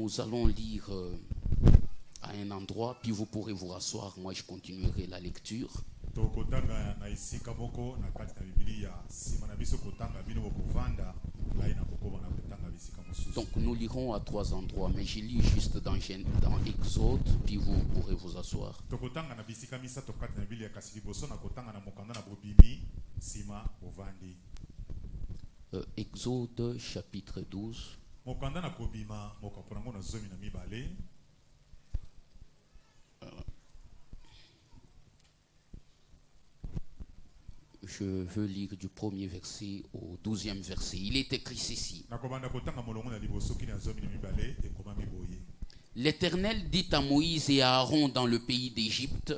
Nous allons lire à un endroit, puis vous pourrez vous rasseoir. Moi, je continuerai la lecture. Donc, nous lirons à trois endroits, mais je lis juste dans Exode, puis vous pourrez vous asseoir. Exode chapitre 12. Je veux lire du premier verset au 12e verset. Il est écrit ceci. L'Éternel dit à Moïse et à Aaron dans le pays d'Égypte: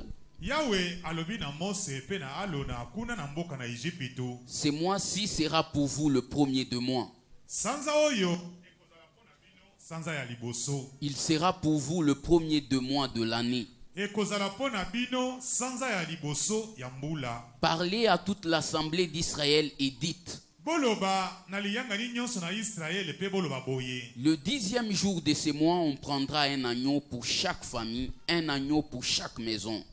ce mois-ci sera pour vous le premier de mois. Il sera pour vous le premier de mois de l'année. Parlez à toute l'assemblée d'Israël et dites: le 10e jour de ce mois, on prendra un agneau pour chaque famille, un agneau pour chaque maison.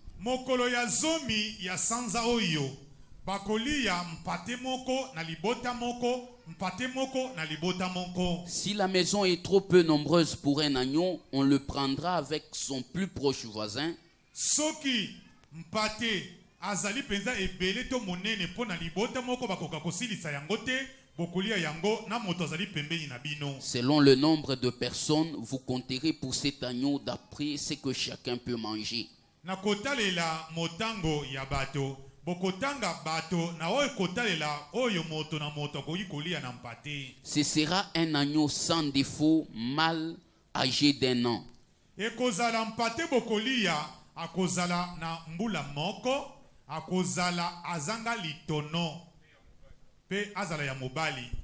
Si la maison est trop peu nombreuse pour un agneau, on le prendra avec son plus proche voisin. Selon le nombre de personnes, vous compterez pour cet agneau d'après ce que chacun peut manger. Ce sera un agneau sans défaut, mâle, âgé d'1 an.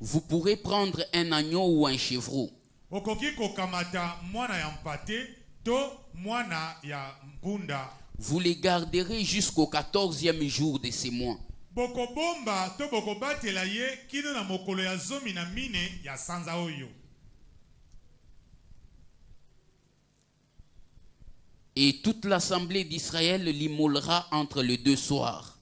Vous pourrez prendre un agneau ou un chevreau. Vous les garderez jusqu'au 14e jour de ces mois. Et toute l'assemblée d'Israël l'immolera entre les deux soirs.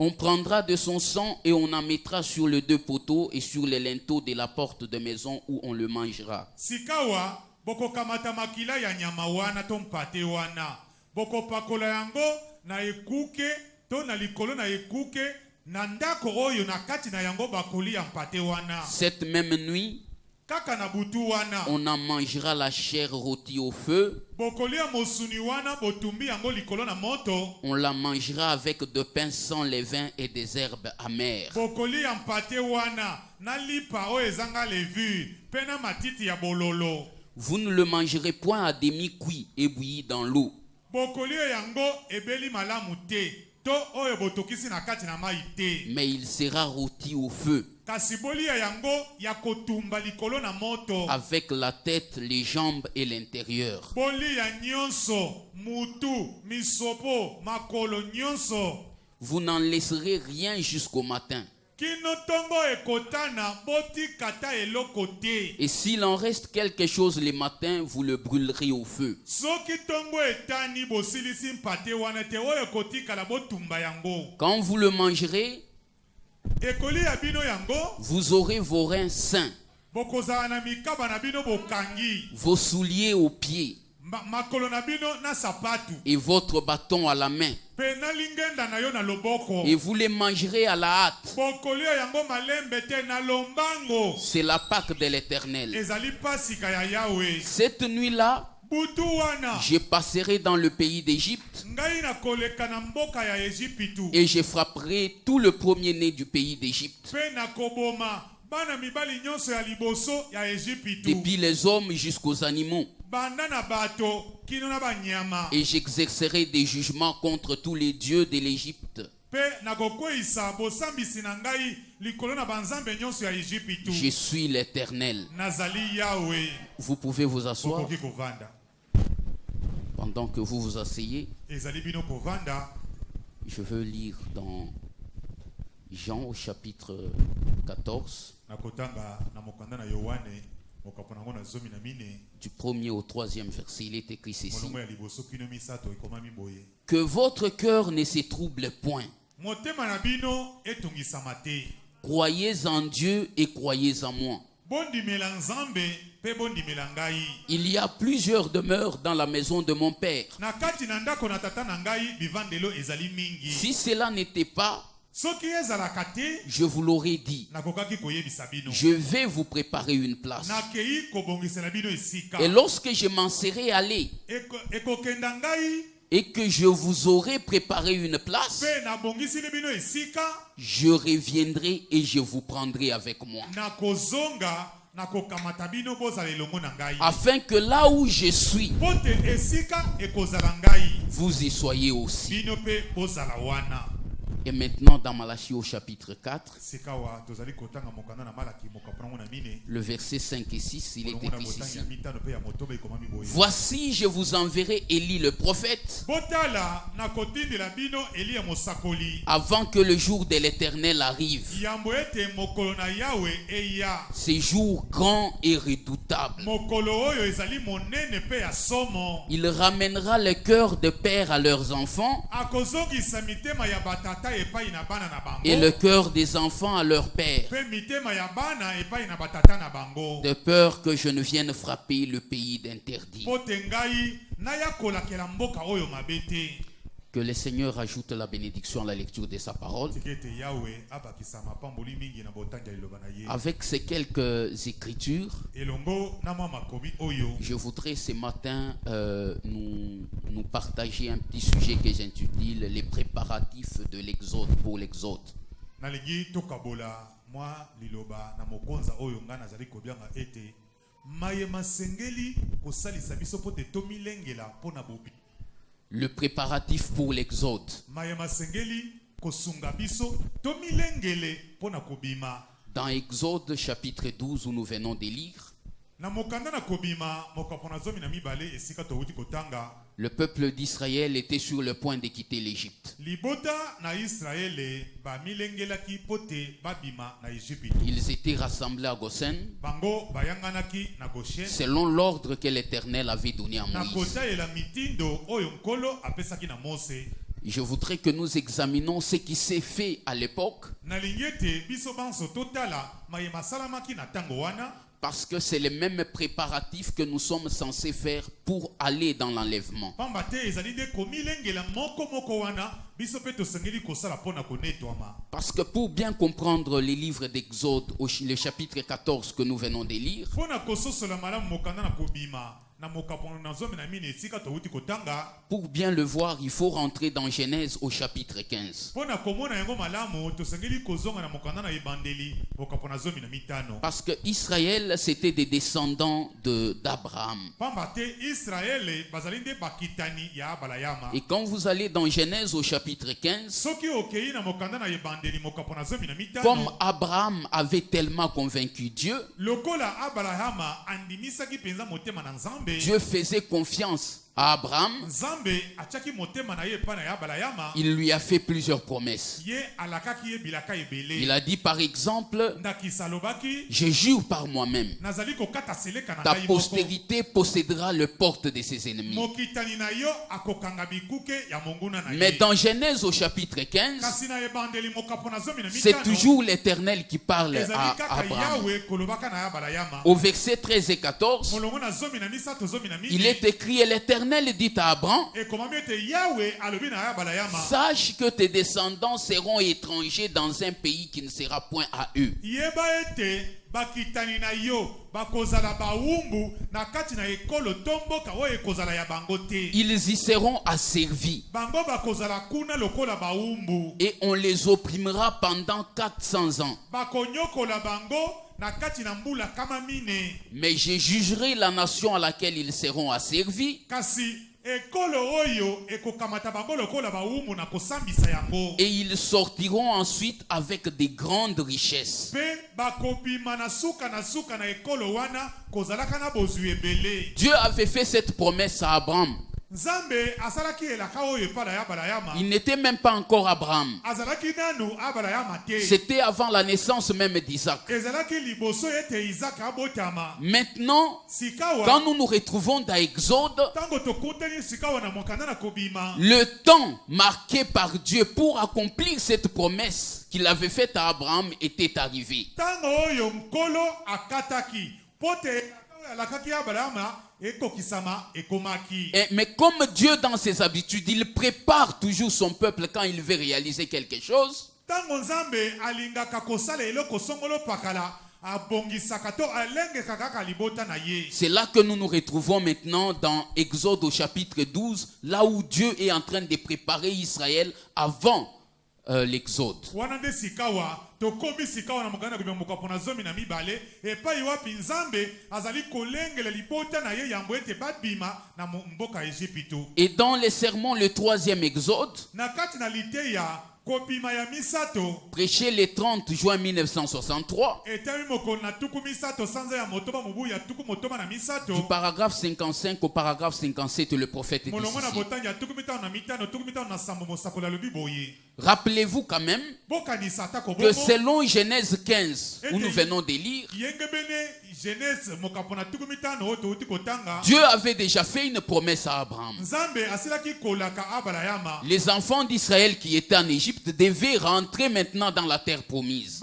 On prendra de son sang et on en mettra sur les deux poteaux et sur les linteaux de la porte de maison où on le mangera. Cette même nuit, on en mangera la chair rôtie au feu. On la mangera avec de pain sans levain et des herbes amères. Vous ne le mangerez point à demi-cuit et bouilli dans l'eau. Mais il sera rôti au feu, avec la tête, les jambes et l'intérieur. Vous n'en laisserez rien jusqu'au matin. Et s'il en reste quelque chose le matin, vous le brûlerez au feu. Quand vous le mangerez, vous aurez vos reins sains, vos souliers aux pieds et votre bâton à la main. Et vous les mangerez à la hâte. C'est la Pâque de l'Éternel. Cette nuit-là, je passerai dans le pays d'Égypte et je frapperai tout le premier-né du pays d'Égypte, depuis les hommes jusqu'aux animaux. Et j'exercerai des jugements contre tous les dieux de l'Égypte. Je suis l'Éternel. Vous pouvez vous asseoir. Pendant que vous vous asseyez, je veux lire dans Jean au chapitre 14, du 1er au 3e verset, il est écrit ceci. Que votre cœur ne se trouble point. Croyez en Dieu et croyez en moi. Il y a plusieurs demeures dans la maison de mon Père. Si cela n'était pas, je vous l'aurais dit. Je vais vous préparer une place. Et lorsque je m'en serai allé et que je vous aurai préparé une place, je reviendrai et je vous prendrai avec moi. Afin que là où je suis, vous y soyez aussi. Et maintenant dans Malachie au chapitre 4, le verset 5 et 6, il est écrit ici. Voici, je vous enverrai Élie le prophète avant que le jour de l'Éternel arrive. Ces jours grands et redoutables. Il ramènera le cœur de père à leurs enfants et le cœur des enfants à leur père, de peur que je ne vienne frapper le pays d'interdit. Que le Seigneur ajoute la bénédiction à la lecture de sa parole. Avec ces quelques écritures, je voudrais ce matin nous partager un petit sujet que j'intitule les préparatifs de l'exode pour l'exode. Le préparatif pour l'exode. Dans Exode chapitre 12 où nous venons de lire, le peuple d'Israël était sur le point de quitter l'Égypte. Ils étaient rassemblés à Goshen selon l'ordre que l'Éternel avait donné à Moïse. Je voudrais que nous examinions ce qui s'est fait à l'époque, parce que c'est les mêmes préparatifs que nous sommes censés faire pour aller dans l'enlèvement. Parce que pour bien comprendre les livres d'Exode, le chapitre 14 que nous venons de lire, pour bien le voir, il faut rentrer dans Genèse au chapitre 15. Parce que Israël, c'était des descendants d'Abraham. Et quand vous allez dans Genèse au chapitre 15, comme Abraham avait tellement convaincu Dieu, Dieu faisait confiance à Abraham. Il lui a fait plusieurs promesses. Il a dit par exemple, je jure par moi-même, ta postérité possédera le porte de ses ennemis. Mais dans Genèse au chapitre 15, c'est toujours l'Éternel qui parle à Abraham. Au verset 13 et 14, il est écrit, et l'Éternel dit à Abraham, sache que tes descendants seront étrangers dans un pays qui ne sera point à eux. Ils y seront asservis et on les opprimera pendant 400 ans. Mais je jugerai la nation à laquelle ils seront asservis, et ils sortiront ensuite avec des grandes richesses. Dieu avait fait cette promesse à Abraham. Il n'était même pas encore Abraham. C'était avant la naissance même d'Isaac. Maintenant, quand nous nous retrouvons dans Exode, le temps marqué par Dieu pour accomplir cette promesse qu'il avait faite à Abraham était arrivé. Mais comme Dieu dans ses habitudes, il prépare toujours son peuple quand il veut réaliser quelque chose. C'est là que nous nous retrouvons maintenant dans Exode au chapitre 12, là où Dieu est en train de préparer Israël avant l'Exode. Et dans les sermons, le 3e Exode, prêché le 30 juin 1963, du paragraphe 55 au paragraphe 57, le prophète dit ceci. Rappelez-vous quand même que selon Genèse 15, où nous venons de lire, Dieu avait déjà fait une promesse à Abraham. Les enfants d'Israël qui étaient en Égypte devaient rentrer maintenant dans la terre promise.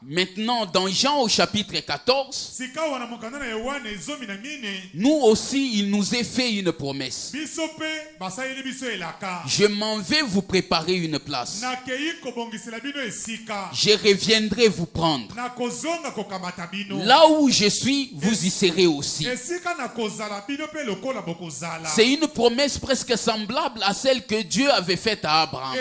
Maintenant, dans Jean au chapitre 14, nous aussi, il nous est fait une promesse. Je m'en vais vous préparer une place. Je reviendrai vous prendre. Là où je suis, vous y serez aussi. C'est une promesse presque semblable à celle que Dieu avait faite à Abraham.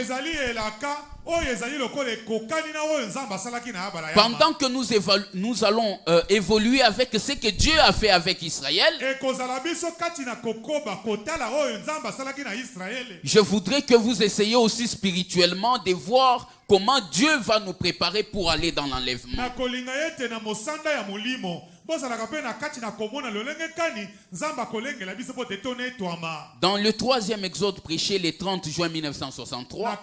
Pendant que nous allons évoluer avec ce que Dieu a fait avec Israël, je voudrais que vous essayiez aussi spirituellement de voir comment Dieu va nous préparer pour aller dans l'enlèvement. Dans le 3e Exode prêché le 30 juin 1963,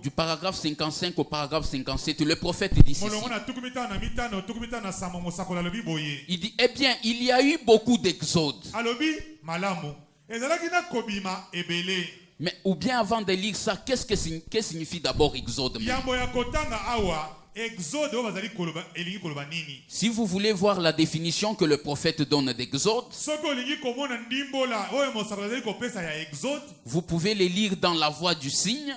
du paragraphe 55 au paragraphe 57, le prophète dit ceci. Il dit, eh bien, il y a eu beaucoup d'exodes. Mais ou bien avant de lire ça, qu'est-ce que signifie d'abord exode? Si vous voulez voir la définition que le prophète donne d'exode, vous pouvez les lire dans La Voix du Cygne,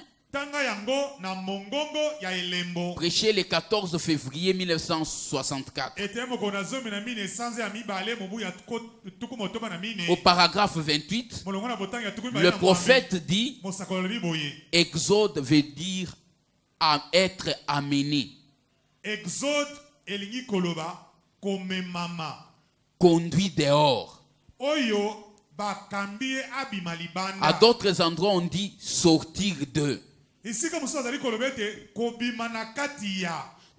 prêché le 14 février 1964. Au paragraphe 28, le prophète dit, exode veut dire être amené, conduit dehors. À d'autres endroits, on dit sortir d'eux.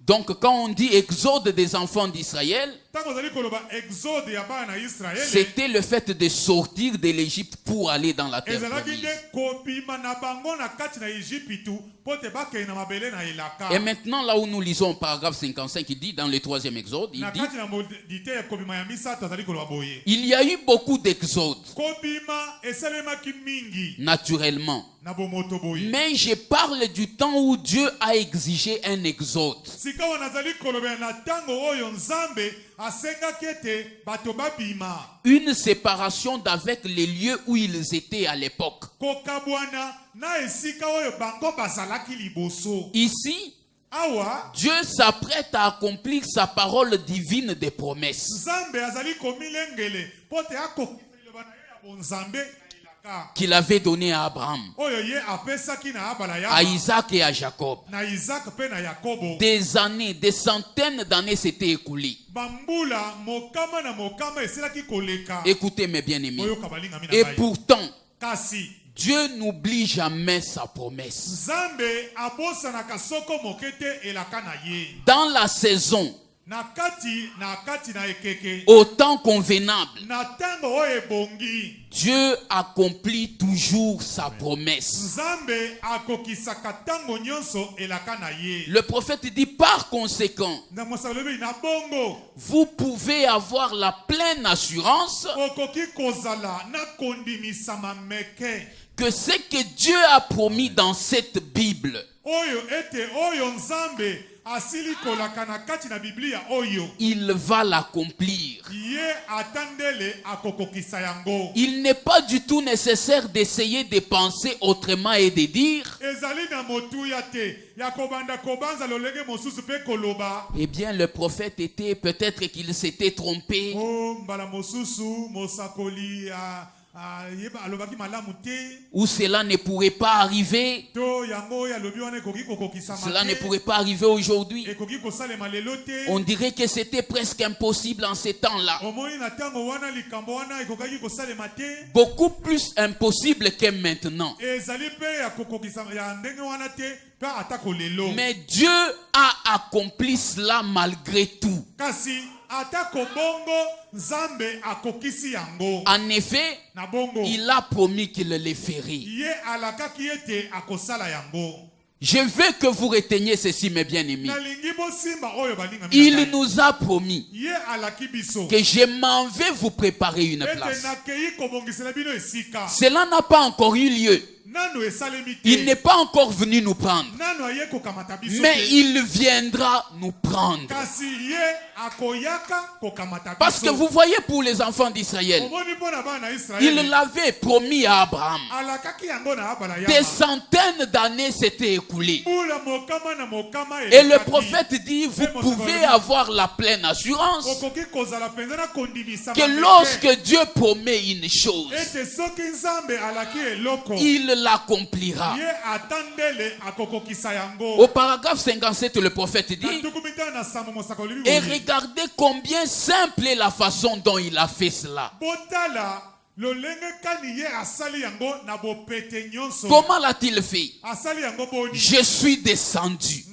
Donc quand on dit exode des enfants d'Israël, c'était le fait de sortir de l'Égypte pour aller dans la terre promise. Et maintenant, là où nous lisons paragraphe 55, il dit dans le 3e Exode, il dit, il y a eu beaucoup d'exodes, naturellement. Mais je parle du temps où Dieu a exigé un exode. Une séparation d'avec les lieux où ils étaient à l'époque. Ici, Dieu s'apprête à accomplir sa parole divine des promesses qu'il avait donné à Abraham, à Isaac et à Jacob. Des années, des centaines d'années s'étaient écoulées. Écoutez mes bien-aimés. Et pourtant, Dieu n'oublie jamais sa promesse. Dans la saison, au temps convenable, Dieu accomplit toujours sa promesse. Le prophète dit par conséquent, vous pouvez avoir la pleine assurance que ce que Dieu a promis dans cette Bible, il va l'accomplir. Il n'est pas du tout nécessaire d'essayer de penser autrement et de dire eh bien le prophète était, peut-être qu'il s'était trompé. Ou cela ne pourrait pas arriver. Cela ne pourrait pas arriver aujourd'hui. On dirait que c'était presque impossible en ces temps-là. Beaucoup plus impossible que maintenant. Mais Dieu a accompli cela malgré tout. En effet, il a promis qu'il le ferait. Je veux que vous reteniez ceci, mes bien-aimés. Il nous a promis que je m'en vais vous préparer une place. Cela n'a pas encore eu lieu. Il n'est pas encore venu nous prendre. Mais il viendra nous prendre. Parce que vous voyez, pour les enfants d'Israël, il l'avait promis à Abraham. Des centaines d'années s'étaient écoulées. Et le prophète dit, vous pouvez avoir la pleine assurance que lorsque Dieu promet une chose, il l'accomplira. Au paragraphe 57, le prophète dit, et regardez combien simple est la façon dont il a fait cela. Comment l'a-t-il fait? Je suis descendu.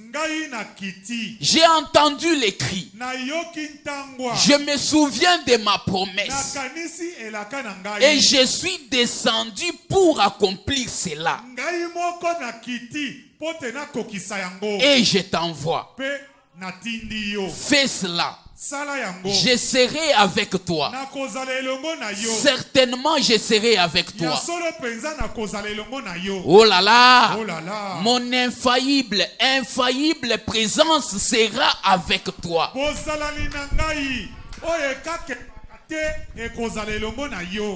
J'ai entendu les cris. Je me souviens de ma promesse. Et je suis descendu pour accomplir cela. Et je t'envoie. Fais cela. Je serai avec toi. Certainement je serai avec toi. Oh là là, mon infaillible présence sera avec toi.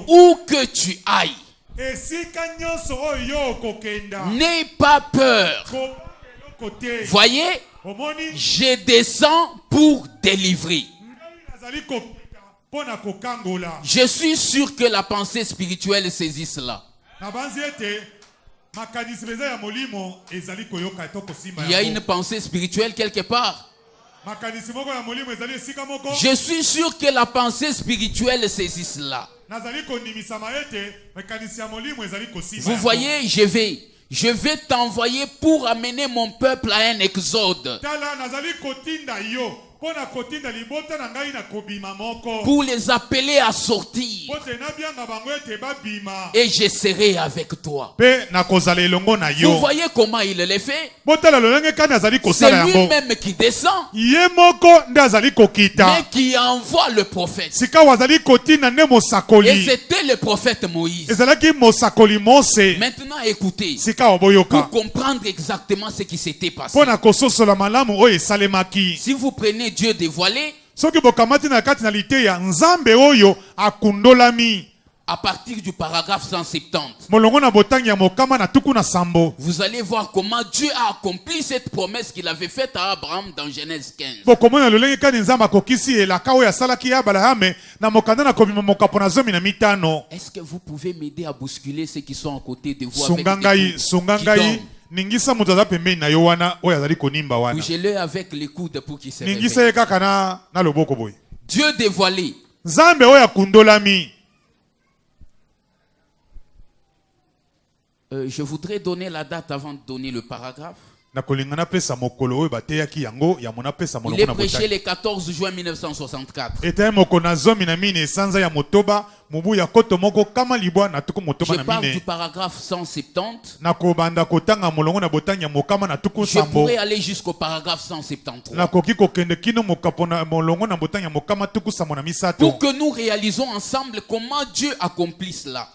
Où que tu ailles, n'aie pas peur. Voyez, je descends pour délivrer. Je suis sûr que la pensée spirituelle saisit cela. Il y a une pensée spirituelle quelque part. Je suis sûr que la pensée spirituelle saisit cela. Vous voyez, je vais t'envoyer pour amener mon peuple à un exode. Pour les appeler à sortir. Et je serai avec toi. Vous voyez comment il le fait? C'est lui-même qui descend, mais qui envoie le prophète. Et c'était le prophète Moïse. Maintenant écoutez, pour comprendre exactement ce qui s'était passé. Si vous prenez Dieu dévoilé, à partir du paragraphe 170, vous allez voir comment Dieu a accompli cette promesse qu'il avait faite à Abraham dans Genèse 15. Est-ce que vous pouvez m'aider à bousculer ceux qui sont à côté de vous avec bougez-le avec les coudes pour qu'ils se réveillent. Dieu dévoilé. Je voudrais donner la date avant de donner le paragraphe. Il est prêché le 14 juin 1964. Je parle du paragraphe 170. Je pourrais aller jusqu'au paragraphe 173. Pour que nous réalisons ensemble comment Dieu accomplit cela.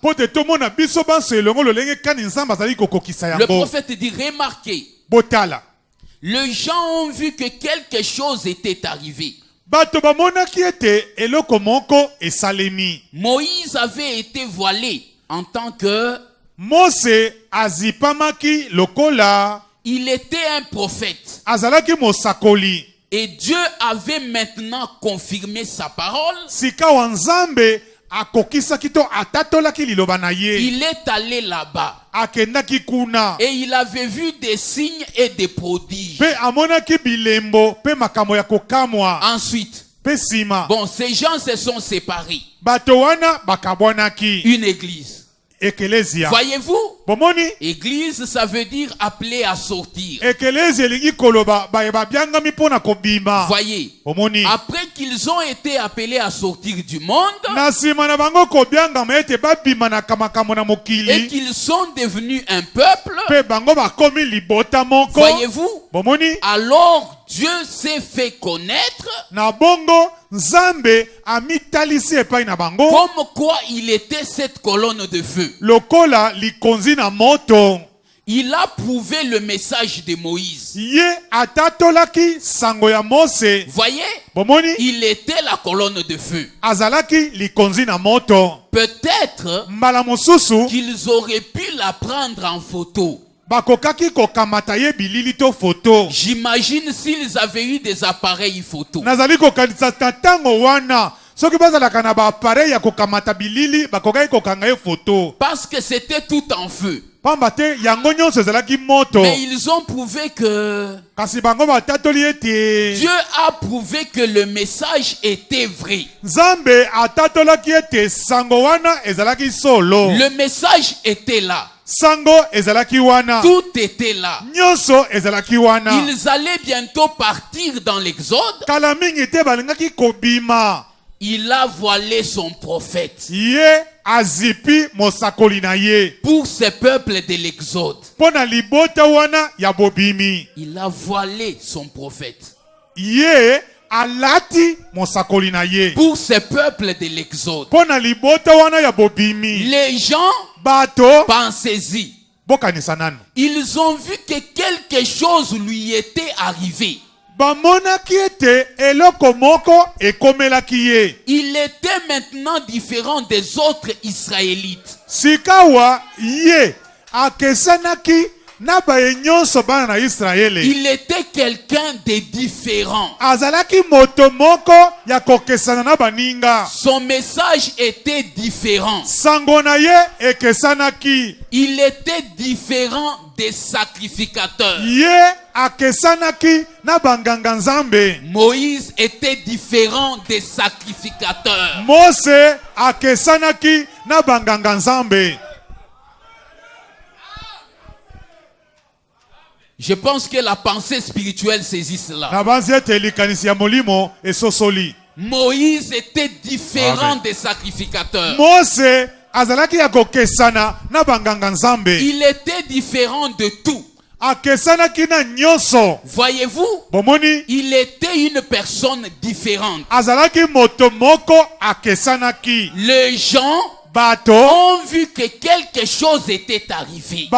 Le prophète dit, remarquez. Les gens ont vu que quelque chose était arrivé. Moïse avait été voilé en tant que... Il était un prophète. Et Dieu avait maintenant confirmé sa parole. Il est allé là-bas. Et il avait vu des signes et des prodiges. Ensuite, bon, ces gens se sont séparés. Une église. Voyez-vous? Église, ça veut dire appelé à sortir. Voyez, après qu'ils ont été appelés à sortir du monde et qu'ils sont devenus un peuple, voyez-vous, alors Dieu s'est fait connaître comme quoi il était cette colonne de feu. Il a prouvé le message de Moïse. Voyez, il était la colonne de feu. Peut-être qu'ils auraient pu la prendre en photo. J'imagine s'ils avaient eu des appareils photo. Parce que c'était tout en feu. Mais ils ont prouvé que Dieu a prouvé que le message était vrai. Le message était là. Tout était là. Ils allaient bientôt partir dans l'Exode. Il a voilé son prophète pour ce peuple de l'Exode. Il a voilé son prophète pour ce peuple de l'Exode. Les gens, pensez-y, ils ont vu que quelque chose lui était arrivé. Il était maintenant différent des autres Israélites. Il était quelqu'un de différent. Son message était différent. Il était différent des sacrificateurs. Moïse était différent des sacrificateurs. Je pense que la pensée spirituelle saisit cela. Moïse était différent des sacrificateurs. Il était différent de tout. Voyez-vous, il était une personne différente. Les gens ont vu que quelque chose était arrivé.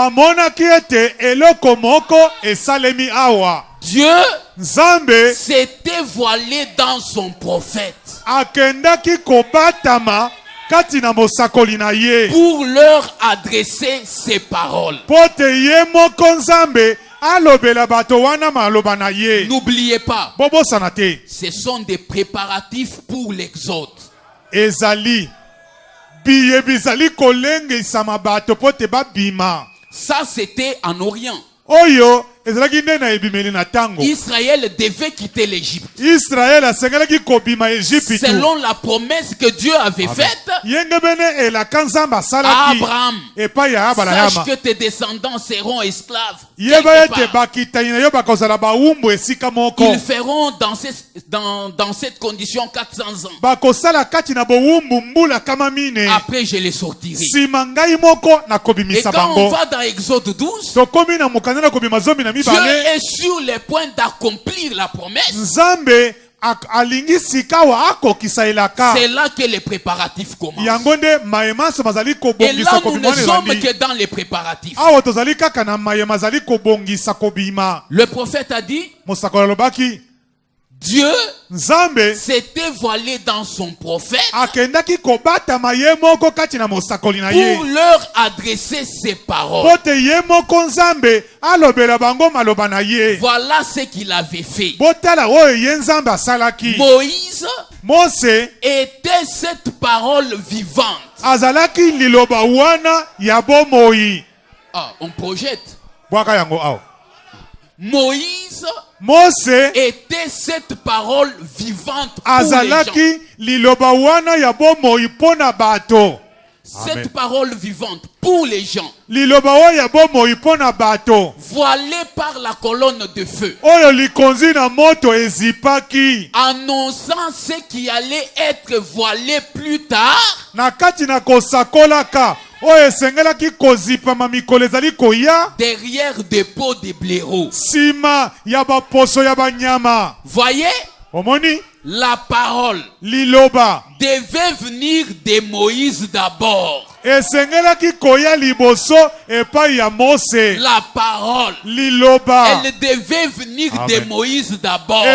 Dieu s'était voilé dans son prophète pour leur adresser ses paroles. N'oubliez pas, ce sont des préparatifs pour l'Exode. Ça, c'était en Orient. Israël devait quitter l'Égypte. Selon la promesse que Dieu avait faite à Abraham. Sache que tes descendants seront esclaves. Ils feront dans cette condition 400 ans. Après je les sortirai. Et quand on va dans Exode 12, Dieu est sur le point d'accomplir la promesse. C'est là que les préparatifs commencent. Et là, nous ne sommes que dans les préparatifs. Le prophète a dit, Dieu s'était voilé dans son prophète pour leur adresser ses paroles. Voilà ce qu'il avait fait. Moïse était cette parole vivante. On projette. Moïse était cette parole vivante pour les gens. Cette parole vivante pour les gens. Voilée par la colonne de feu. Annonçant ce qui allait être voilé plus tard. Derrière des pots de blaireaux. Voyez, la parole devait venir de Moïse d'abord. La parole, elle devait venir de Moïse d'abord.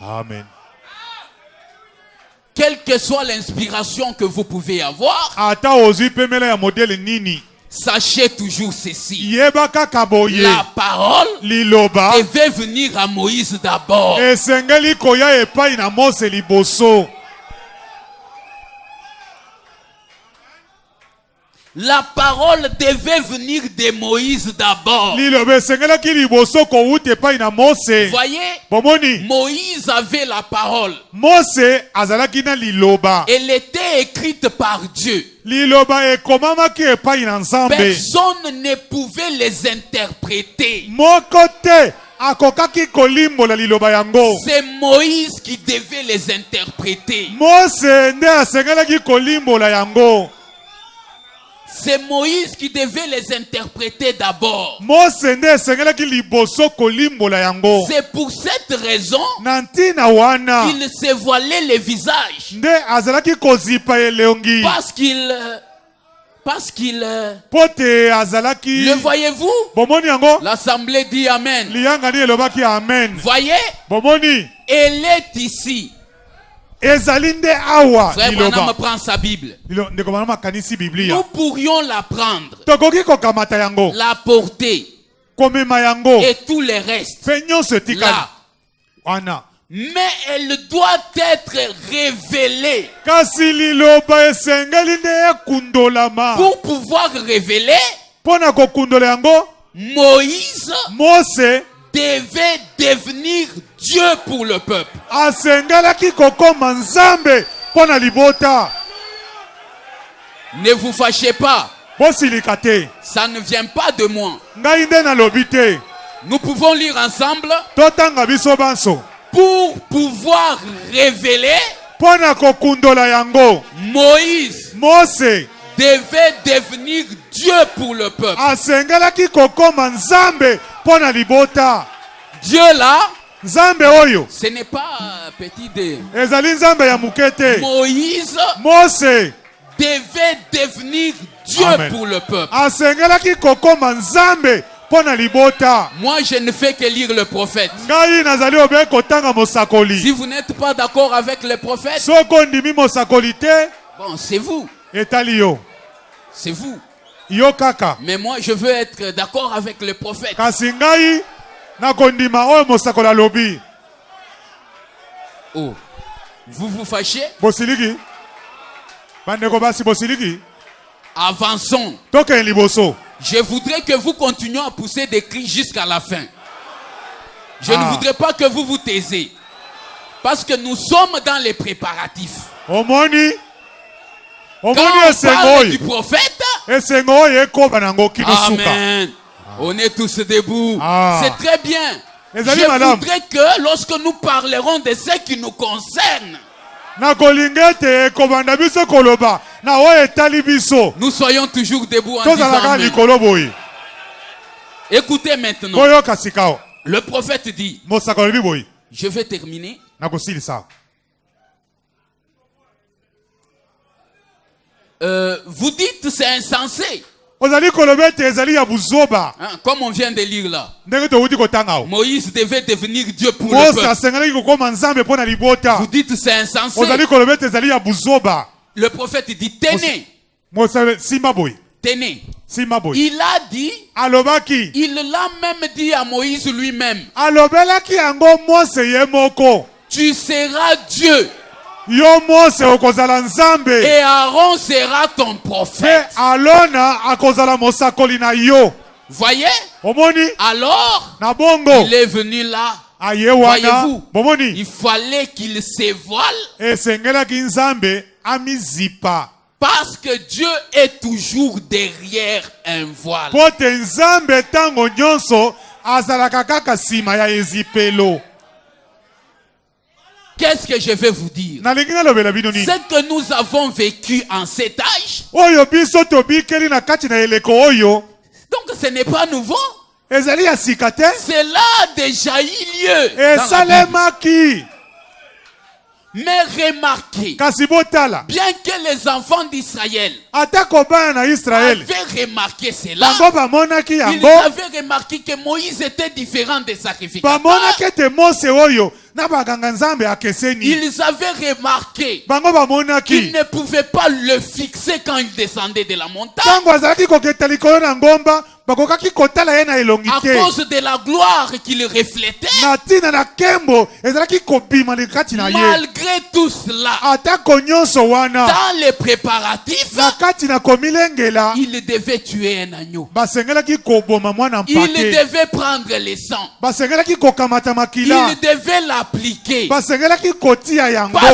Amen. Quelle que soit l'inspiration que vous pouvez avoir, sachez toujours ceci. La parole devait venir à Moïse d'abord. La parole devait venir de Moïse d'abord. Voyez, Moïse avait la parole. Elle était écrite par Dieu. Personne ne pouvait les interpréter. C'est Moïse qui devait les interpréter. C'est Moïse qui devait les interpréter d'abord. C'est pour cette raison qu'il se voilait le visage. Parce qu'il le voyez-vous? L'assemblée dit Amen. Voyez? Elle est ici. Frère Branham prend sa Bible. Nous pourrions la prendre, la porter et tout le reste là. Mais elle doit être révélée. Pour pouvoir révéler, Moïse devait devenir Dieu pour le peuple. Ne vous fâchez pas. Ça ne vient pas de moi. Nous pouvons lire ensemble. Pour pouvoir révéler, Moïse devait devenir Dieu pour le peuple. Dieu là, ce n'est pas petit D. Moïse devait devenir Dieu pour le peuple. Moi, je ne fais que lire le prophète. Si vous n'êtes pas d'accord avec le prophète, bon, c'est vous. C'est vous. Mais moi, je veux être d'accord avec le prophète. Oh, vous vous fâchez? Avançons. Je voudrais que vous continuiez à pousser des cris jusqu'à la fin. Je ne voudrais pas que vous vous taisiez. Parce que nous sommes dans les préparatifs. Quand on parle du prophète, amen. On est tous debout. C'est très bien. Je voudrais que lorsque nous parlerons de ce qui nous concerne, nous soyons toujours debout en disant amen. Écoutez maintenant. Le prophète dit, je vais terminer. Vous dites c'est insensé. Comme on vient de lire là. Moïse devait devenir Dieu pour le peuple. Vous dites c'est insensé. Le prophète dit tenez. Tenez. Il a dit, il l'a même dit à Moïse lui-même. Tu seras Dieu. Et Aaron sera ton prophète. Voyez? Alors, il est venu là. Voyez-vous? Il fallait qu'il se voile. Parce que Dieu est toujours derrière un voile. Qu'est-ce que je vais vous dire? Ce que nous avons vécu en cet âge, donc ce n'est pas nouveau. Cela a déjà eu lieu dans la Bible. Mais remarquez, bien que les enfants d'Israël avaient remarqué cela, ils avaient remarqué que Moïse était différent des sacrificateurs. Ils avaient remarqué qu'ils ne pouvaient pas le fixer quand il descendait de la montagne. À cause de la gloire qu'il reflétait. Malgré tout cela, dans les préparatifs, il devait tuer un agneau. Il devait prendre le sang. Il devait l'appliquer. Pas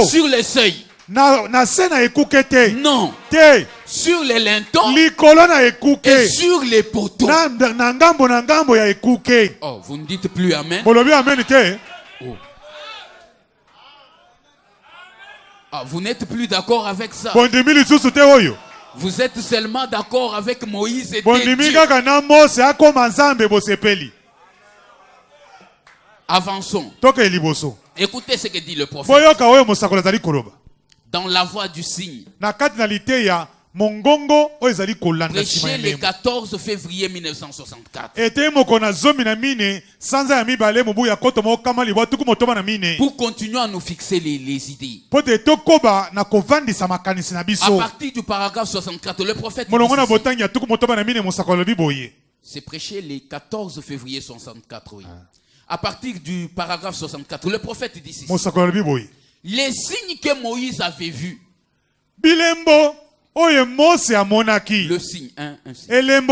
sur le seuil. Non. Sur les lintons et sur les poteaux. Oh, vous ne dites plus amen. Oh. Ah, vous n'êtes plus d'accord avec ça. Vous êtes seulement d'accord avec Moïse et Dieu. Avançons. Écoutez ce que dit le prophète. Dans la voie du signe. Prêché le 14 février 1964. Pour continuer à nous fixer les idées. À partir du paragraphe 64, le prophète dit, c'est prêché le 14 février 64. Oui. À partir du paragraphe 64, le prophète dit ceci. Les signes que Moïse avait vus. Le signe, un signe.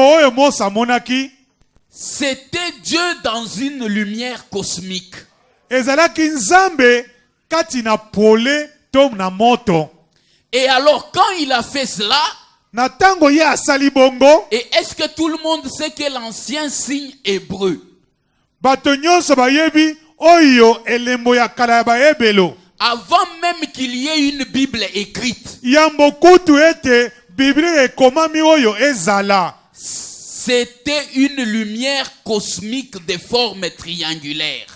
C'était Dieu dans une lumière cosmique. Et alors quand il a fait cela, et est-ce que tout le monde sait que l'ancien signe hébreu, avant même qu'il y ait une Bible écrite, c'était une lumière cosmique de forme triangulaire.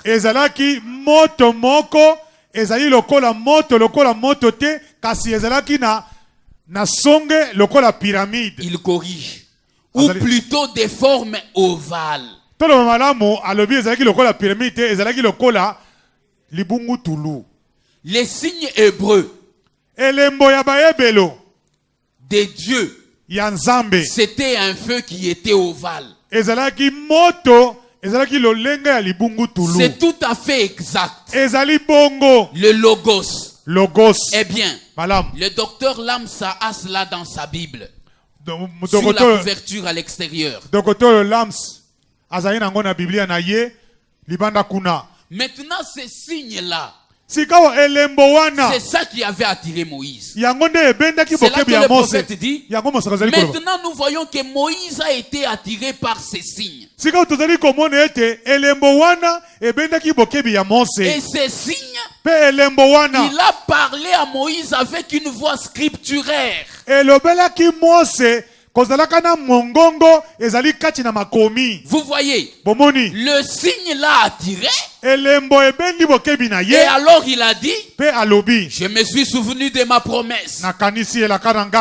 Il corrige. Ou plutôt de forme ovale. Les signes hébreux de Dieu, c'était un feu qui était ovale. C'est tout à fait exact. Le logos. Eh bien, le docteur Lamsa a cela dans sa Bible. sur la couverture à l'extérieur. Maintenant, ces signes-là, c'est ça qui avait attiré Moïse. C'est là que le prophète dit, maintenant nous voyons que Moïse a été attiré par ces signes. Et ces signes, il a parlé à Moïse avec une voix scripturaire. Vous voyez, le signe l'a attiré. Et alors il a dit, je me suis souvenu de ma promesse.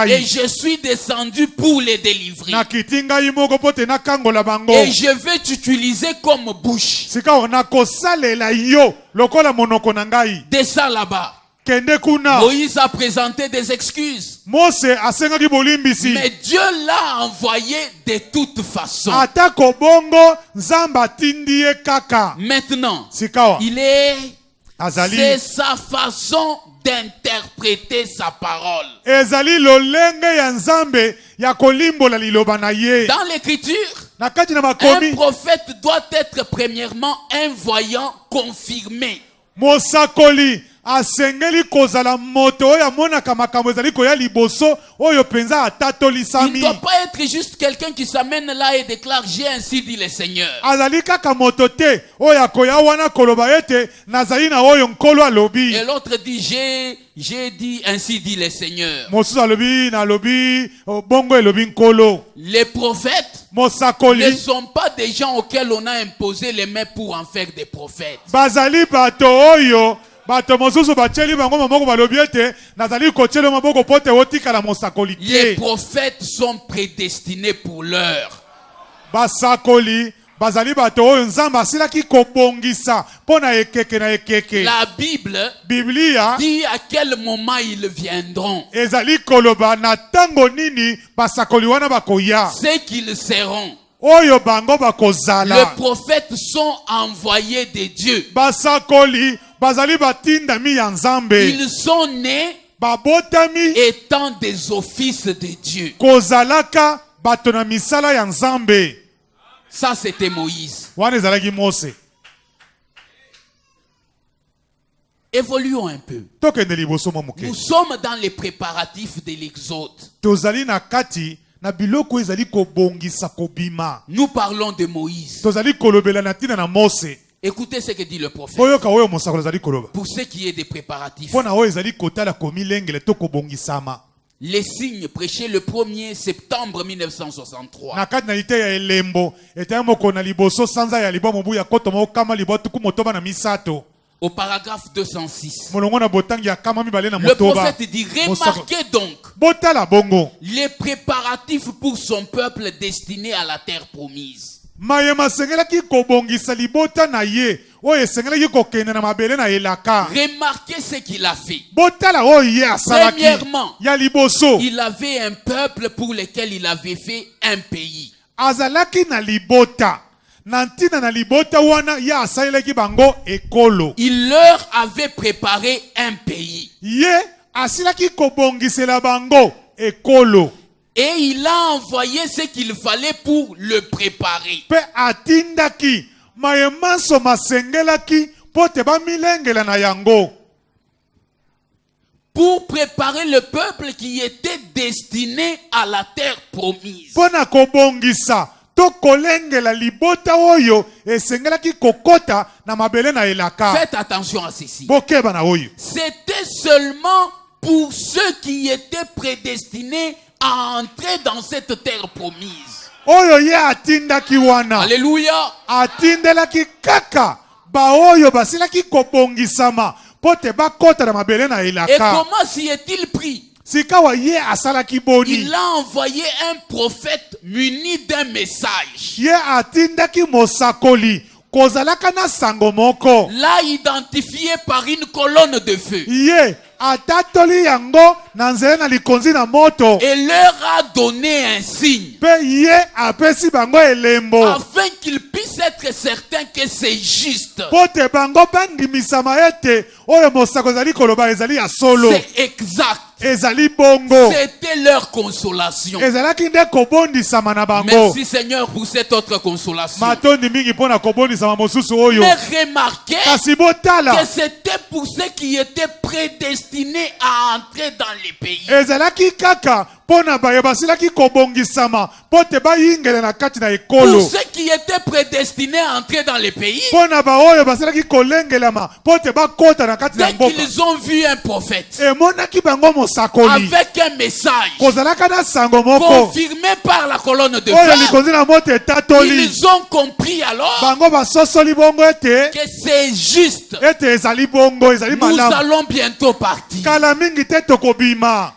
Et je suis descendu pour les délivrer. Et je vais t'utiliser comme bouche. Descends là-bas. Moïse a présenté des excuses. Mais Dieu l'a envoyé de toute façon. Maintenant, c'est sa façon d'interpréter sa parole. Dans l'écriture, un prophète doit être premièrement un voyant confirmé. Il ne doit pas être juste quelqu'un qui s'amène là et déclare j'ai ainsi dit le Seigneur. Et l'autre dit j'ai dit ainsi dit le Seigneur. Les prophètes ne sont pas des gens auxquels on a imposé les mains pour en faire des prophètes. Les prophètes sont prédestinés pour l'heure. La Bible dit à quel moment ils viendront. C'est qu'ils seront. Les prophètes sont envoyés de Dieu. Ils sont nés étant des offices de Dieu. Ça, c'était Moïse. Évoluons un peu. Nous sommes dans les préparatifs de l'Exode. Nous parlons de Moïse. Écoutez ce que dit le prophète. Pour ce qui est des préparatifs. Les signes prêchés le 1er septembre 1963. Au paragraphe 206. Le prophète dit, remarquez donc les préparatifs pour son peuple destiné à la terre promise. Remarquez ce qu'il a fait. Premièrement, il avait un peuple pour lequel il avait fait un pays. Il leur avait préparé un pays. Et il a envoyé ce qu'il fallait pour le préparer. Pour préparer le peuple qui était destiné à la terre promise. Faites attention à ceci. C'était seulement pour ceux qui étaient prédestinés à entrer dans cette terre promise. Alléluia. Et comment s'y est-il pris? Il a envoyé un prophète muni d'un message. L'a identifié par une colonne de feu. Et leur a donné un signe. Afin qu'ils puissent être certains que c'est juste. C'est exact. C'était c'était leur consolation. Ezalaki nde kobondisama na bango. Merci Seigneur pour cette autre consolation. Matondi mingi pona kobondisama mosusu oyo. Mais remarquez Kasi botala. que c'était pour ceux qui étaient prédestinés à entrer dans les pays. Ezalaki kaka pona baye basilaki kobongisama pote bayingele na kati na ekolo. Pour ceux qui étaient prédestinés à entrer dans les pays. Pona ba oyo basilaki kolengelama pote bakota na kati na mboka. Dès qu'ils ont vu un prophète Emonaki bango mosakoli avec un message kozalaka na sango moko confirmé par la colonne de oyo feu, likonzi na moto etatoli ils ont compris alors bango basosoli bongo ete que c'est juste. ete ezali bongo ezali Nous malamu allons bientôt partir. kala mingi te tokobima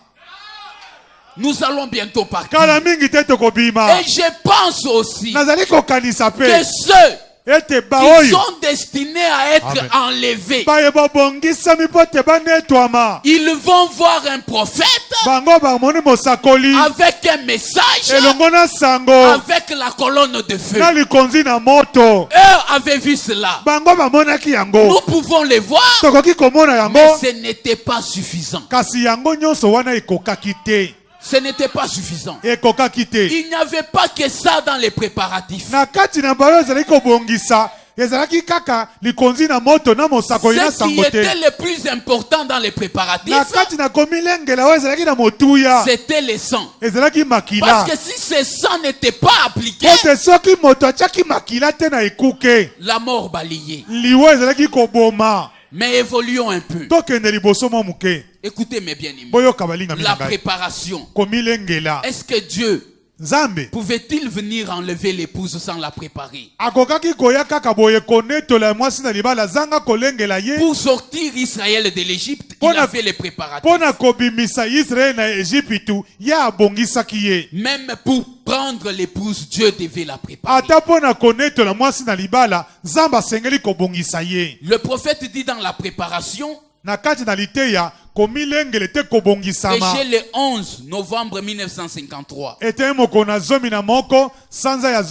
Nous allons bientôt partir. kala mingi te tokobima Et je pense aussi nazali kokanisa pe que ceux ete qui baoyo sont destinés à être Amen. enlevés, baye babongisami pote banetwama ils vont voir un prophète bango bamoni mosakoli avec un message, elongo na sango avec la colonne de feu. na likonzi na moto Eux avaient vu cela. bango bamonaki Nous yango pouvons les voir, tokoki komona mais yango ce n'était pas suffisant. kasi yango nyonso wana ekokaki te Ce n'était pas suffisant. ekokaki te Il n'y avait pas que ça dans les préparatifs. na kati na bayo ezalaki kobongisa ezalaki kaka likonzi na moto na mosakoli na Ce qui sango te était le plus important dans les préparatifs, na kati na komilengela oyo ezalaki na motuya c'était le sang. ezalaki makila Parce que si ce sang n'était pas appliqué, pote soki moto atiaki makila te na ekuke la mort balayée. liwa ezalaki koboma Mais évoluons un peu. tokende liboso mwa moke Écoutez mes bien-aimés. boyoka balingami La na ngai préparation. komilengela Est-ce que Dieu nzambe pouvait-il venir enlever l'épouse sans la préparer? akokaki koya kaka boye konetola mwasi na libala zanga kolengela ye Pour sortir Israël de l'Égypte, il a fait les préparatifs. mpo na kobimisa israele na ejipitu ye abongisaki ye Même pour prendre l'épouse, Dieu devait la préparer. ata mpo na konetola mwasi na libala nzambe asengeli kobongisa ye Le prophète dit dans la préparation, na kati na liteya komilengele te kobongisama prêché le 11 novembre 1953. ete moko na zomi na moko sanza ya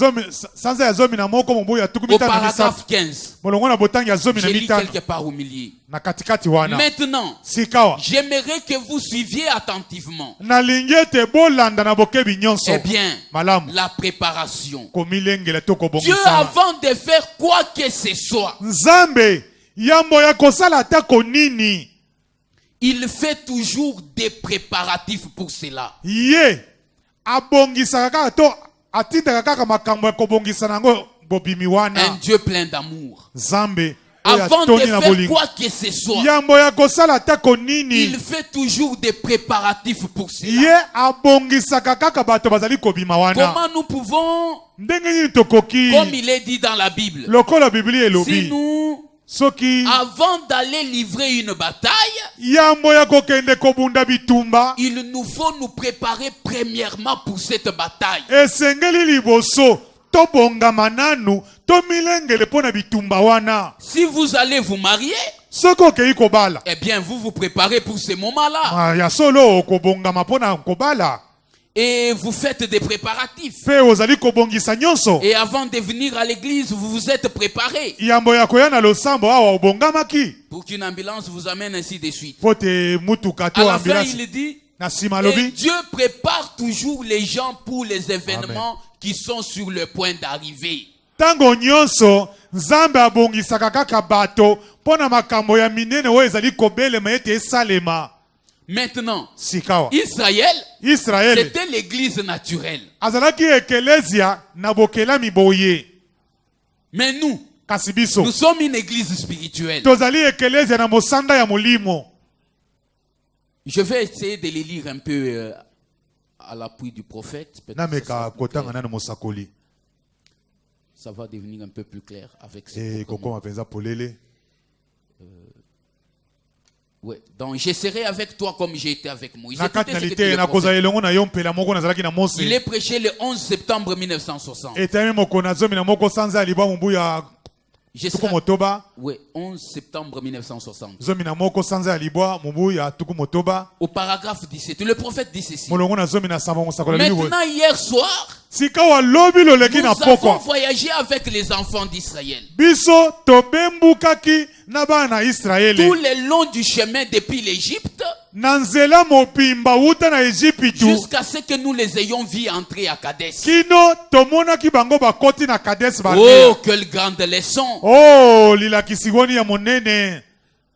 zomi na moko mobu ya tuku Au mitano na paragraphe misato 15. molongo na botangi ya zomi na J'ai lu mitano quelque part au milieu. na katikati wana Maintenant, sikawa j'aimerais que vous suiviez attentivement. nalingi ete bolanda na bokebi nyonso Eh bien, malamu la préparation. komilengela to Dieu, kobongisama avant de faire quoi que ce soit, nzambe yambo ya kosala atako nini il fait toujours des préparatifs pour cela. ye abongisaka kaka to atindaka kaka makambo ya kobongisa nango bobimi Un wana Dieu plein d'amour. nzambe oyo Avant de atoni na faire bolingo quoi que ce soit, yambo ya kosala atako nini il fait toujours des préparatifs pour cela. ye abongisaka kaka bato bazali kobima wana Comment nous pouvons, ndenge nini tokoki comme il est dit dans la Bible, lokola biblia si elobi nous, soki avant d'aller livrer une bataille, yambo ya kokende kobunda bitumba il nous faut nous préparer premièrement pour cette bataille. esengeli liboso tobongama nanu tomilengele mpo na bitumba wana Si vous allez vous marier, soki okei kobala eh bien vous vous préparez pour ce moment-là. ya solo okobongama mpo na kobala Et vous faites des préparatifs. mpe ozali kobongisa nyonso Et avant de venir à l'église, vous vous êtes préparé yambo ya koya na losambo awa obongamaki pour qu'une ambulance vous amène ainsi de suite. mpo te mutuka À to la fin, ambulance il dit, na nsima et alobi Dieu prépare toujours les gens pour les événements qui sont sur le point d'arriver. ntango nyonso nzambe abongisaka kaka bato mpo na makambo ya minene oyo ezali kobelema ete esalema Maintenant, sikawa Israël, israele c'était l'église naturelle. azalaki ekelezia na bokelami boye Mais nous, kasi biso nous sommes une église spirituelle. tozali ekelezia na mosanda ya molimo Je vais essayer de les lire un peu à l'appui du prophète. Peut-être nameka kotanga nano mosakoli ça va devenir un peu plus clair avec ce kokoma mpenza polele ouais. Donc je serai avec toi comme j'ai été avec Moïse. na Écoutez kati na ce que dit lite le na kozala prophète. elongo na yo mpela moko nazalaki na mose Il est prêché le 11 septembre 1960. etami moko na zomi na moko sanza ya libwa mobu ya Je tuku serai... motoba Oui, 11 septembre 1960. zomi na moko sanza ya libwa mobu ya tuku motoba Au paragraphe 17, le prophète dit ceci. molongo na zomi na samba mosakola libi boye Maintenant, hier soir, sika walobi loleki nous na avons pokwa voyagé avec les enfants d'Israël. biso tobembukaki na bana na israele Tout le long du chemin depuis l'Égypte, nanzela mopimba uta na Egypte jusqu'à ce que nous les ayons vus entrer à Kadesh. kino tomona ki bango bakoti na Kadesh Barnea. Oh, quelle grande leçon! Oh, lilakisiwoni ya monene.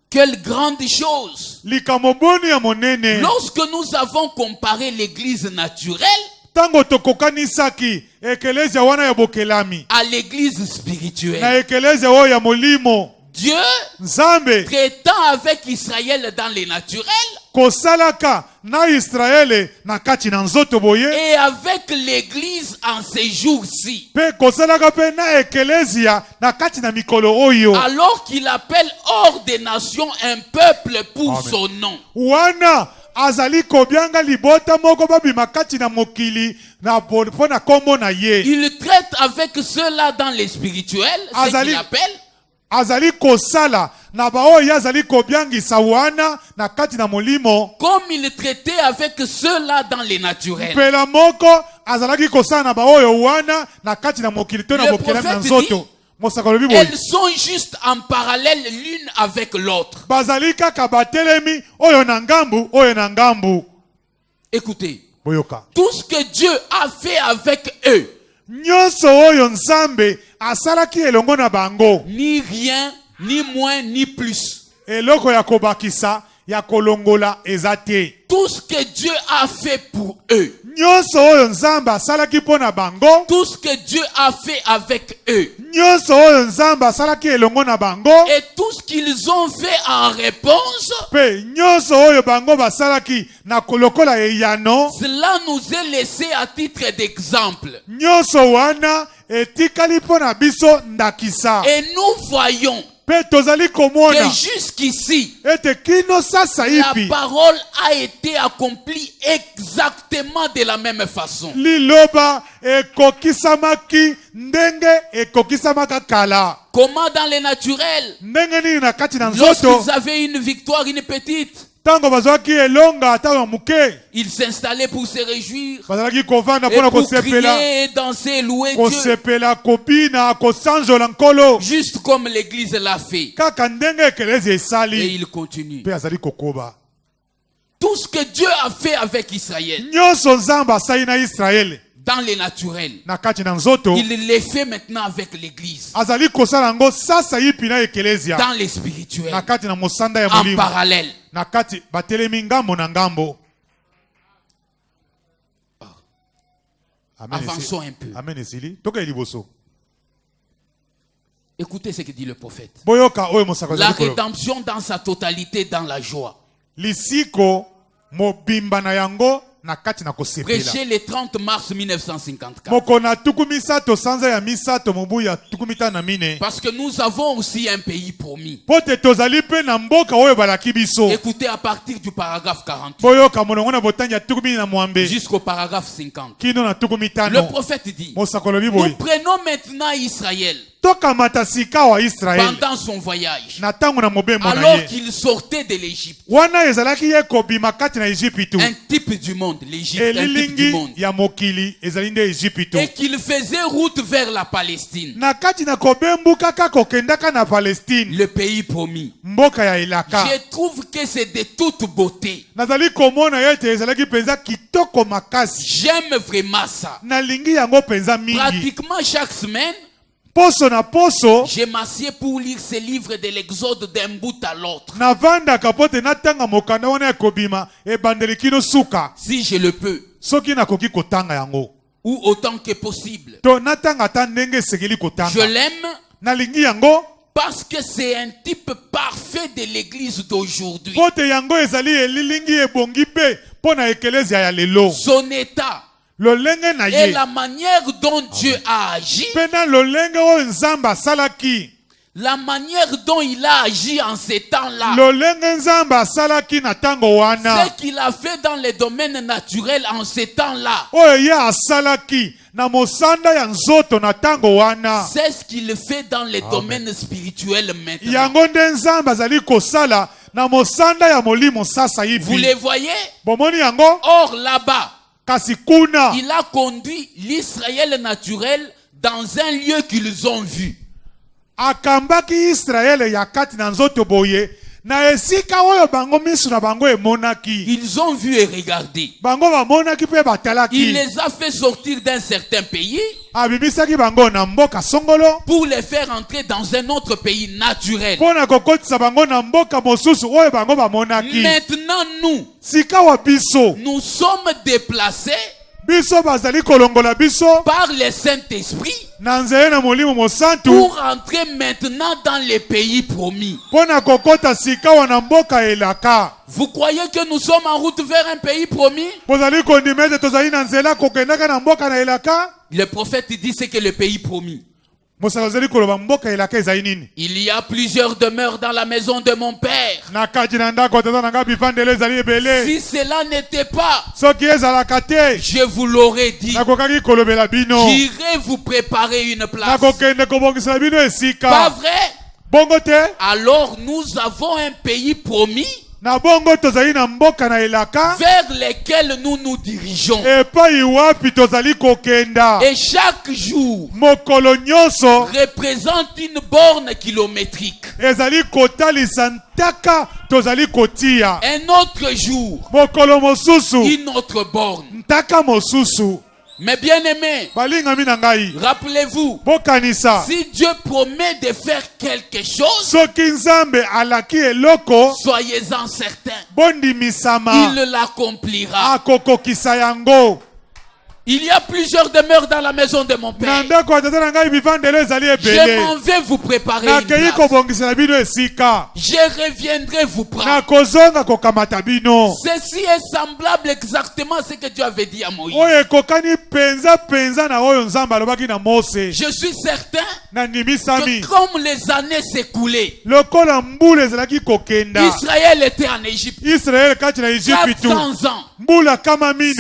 Quelle grande chose! Likamoboni ya monene. Lorsque nous avons comparé l'église naturelle tango tokokanisaki ekelezia wana ya bokelami à l'église spirituelle, na ekelezia oyo ya molimo, Dieu, Nzambe traitant avec Israël dans les naturels, kosalaka na Israele na kati na nzoto boye, et avec l'église en ces jours-ci, pe kosalaka pe na ekelezia na kati na mikolo oyo, alors qu'il appelle hors des nations un peuple pour Amen. Son nom. Wana azali kobianga libota moko babima kati na mokili na pona kombo na ye. Il traite avec ceux-là dans les spirituels, ce qu'il appelle azali kosala na baoyo azali kobiangisa wana na kati na molimo, comme il traitait avec ceux-là dans les naturels. Pela moko azalaki kosala na baoyo wana na kati na mokili to na bokelami na nzoto. Elles sont juste en parallèle l'une avec l'autre. Bazali kaka batelemi oyo na ngambu oyo na ngambu. Écoutez, boyoka, tout ce que Dieu a fait avec eux, nyonso oyo Nzambe asalaki elongo na bango, ni rien, ni moins, ni plus. Eloko ya kobakisa ya kolongola ezate. Tout ce que Dieu a fait pour eux, nyonso oyo Nzambe asalaki pona bango, tout ce que Dieu a fait avec eux, nyonso oyo Nzambe asalaki elongo na bango, et tout ce qu'ils ont fait en réponse, pe nyonso oyo bango basalaki na kolokola eyano, cela nous est laissé à titre d'exemple. Nyonso wana etikali pona biso ndakisa. Et nous voyons que jusqu'ici, la parole a été accomplie exactement de la même façon. Comment dans les naturels? Lorsqu'ils avaient une victoire, une petite, ils s'installaient pour se réjouir, et pour crier, danser, louer Dieu, juste comme l'église l'a fait. Et il continue. Tout ce que Dieu a fait avec Israël, dans les naturels, il les fait maintenant avec l'église, dans les spirituels, en parallèle. Avançons un peu. Écoutez ce que dit le prophète. La rédemption dans sa totalité dans la joie. Prêché le 30 mars 1954. Parce que nous avons aussi un pays promis. Écoutez à partir du paragraphe 48 jusqu'au paragraphe 50. Le prophète dit: nous prenons maintenant Israël pendant son voyage, alors qu'il sortait de l'Égypte. Un type du monde, l'Égypte, un type du monde. Et qu'il faisait route vers la Palestine, le pays promis. Je trouve que c'est de toute beauté. J'aime vraiment ça. Pratiquement chaque semaine, je m'assieds pour lire ces livres de l'Exode d'un bout à l'autre. Si je le peux. Ou autant que possible. Je l'aime parce que c'est un type parfait de l'église d'aujourd'hui. Son état et la manière dont Dieu a agi, la manière dont il a agi en ces temps-là, ce qu'il a fait dans les domaines naturels en ces temps-là, c'est ce qu'il fait dans les domaines spirituels maintenant. Vous les voyez? Or là-bas, il a conduit l'Israël naturel dans un lieu qu'ils ont vu. na esika oyo bango misu na bango emonaki. Ils ont vu et regardé. Bango bamonaki pe batalaki. Il les a fait sortir d'un certain pays abibisaki bango na mboka songolo pour les faire entrer dans un autre pays naturel. Pona kokotisa bango na mboka mosusu oyo bango bamonaki. Maintenant nous, sika wa biso, nous sommes déplacés biso bazali kolongola biso par le Saint-Esprit na nzela na molimo mosantu pour entrer maintenant dans les pays promis. Pona kokota sika wa na mboka elaka. Vous croyez que nous sommes en route vers un pays promis? Bozali kondimete tozali na nzela kokendaka na mboka na elaka. Le prophète dit c'est que le pays promis. Il y a plusieurs demeures dans la maison de mon père. Si cela n'était pas, je vous l'aurais dit. J'irai vous préparer une place. Pas vrai? Alors nous avons un pays promis vers lesquels nous nous dirigeons. Et chaque jour représente une borne kilométrique. Un autre jour, une autre borne. Mais bien aimé, rappelez-vous, si Dieu promet de faire quelque chose, soyez-en certains, il l'accomplira. Il y a plusieurs demeures dans la maison de mon père. Je m'en vais vous préparer une place. Je reviendrai vous prendre. Ceci est semblable exactement à ce que Dieu avait dit à Moïse. Je suis certain que comme les années s'écoulaient, Israël était en Égypte 400 ans,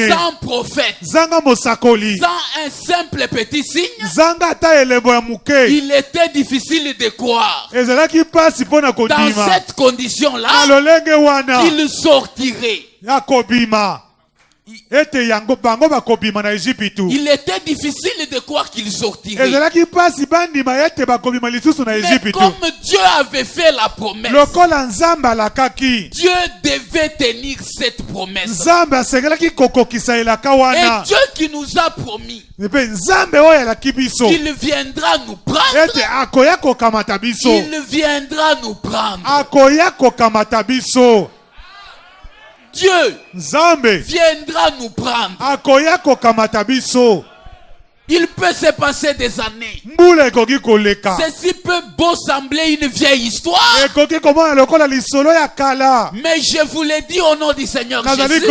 sans prophète, sans un simple petit signe. Il était difficile de croire. Dans cette condition-là, il sortirait. Il était difficile de croire qu'il sortirait. Mais comme Dieu avait fait la promesse, Dieu devait tenir cette promesse. Et Dieu qui nous a promis qu'il viendra nous prendre, il viendra nous prendre. Dieu viendra nous prendre. Il peut se passer des années. Ceci peut beau sembler une vieille histoire. Mais je vous l'ai dit au nom du Seigneur Jésus,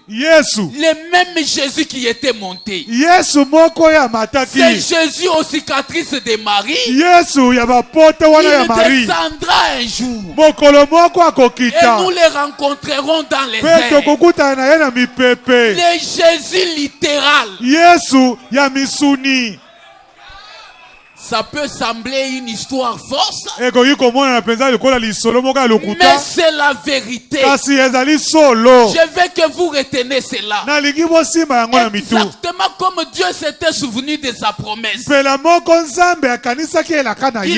le même Jésus qui était monté, c'est Jésus aux cicatrices de Marie. Il descendra un jour et nous les rencontrerons dans les airs. Le Jésus littéral. Ça peut sembler une histoire fausse, mais c'est la vérité. Je veux que vous reteniez cela. Exactement comme Dieu s'était souvenu de sa promesse qu'il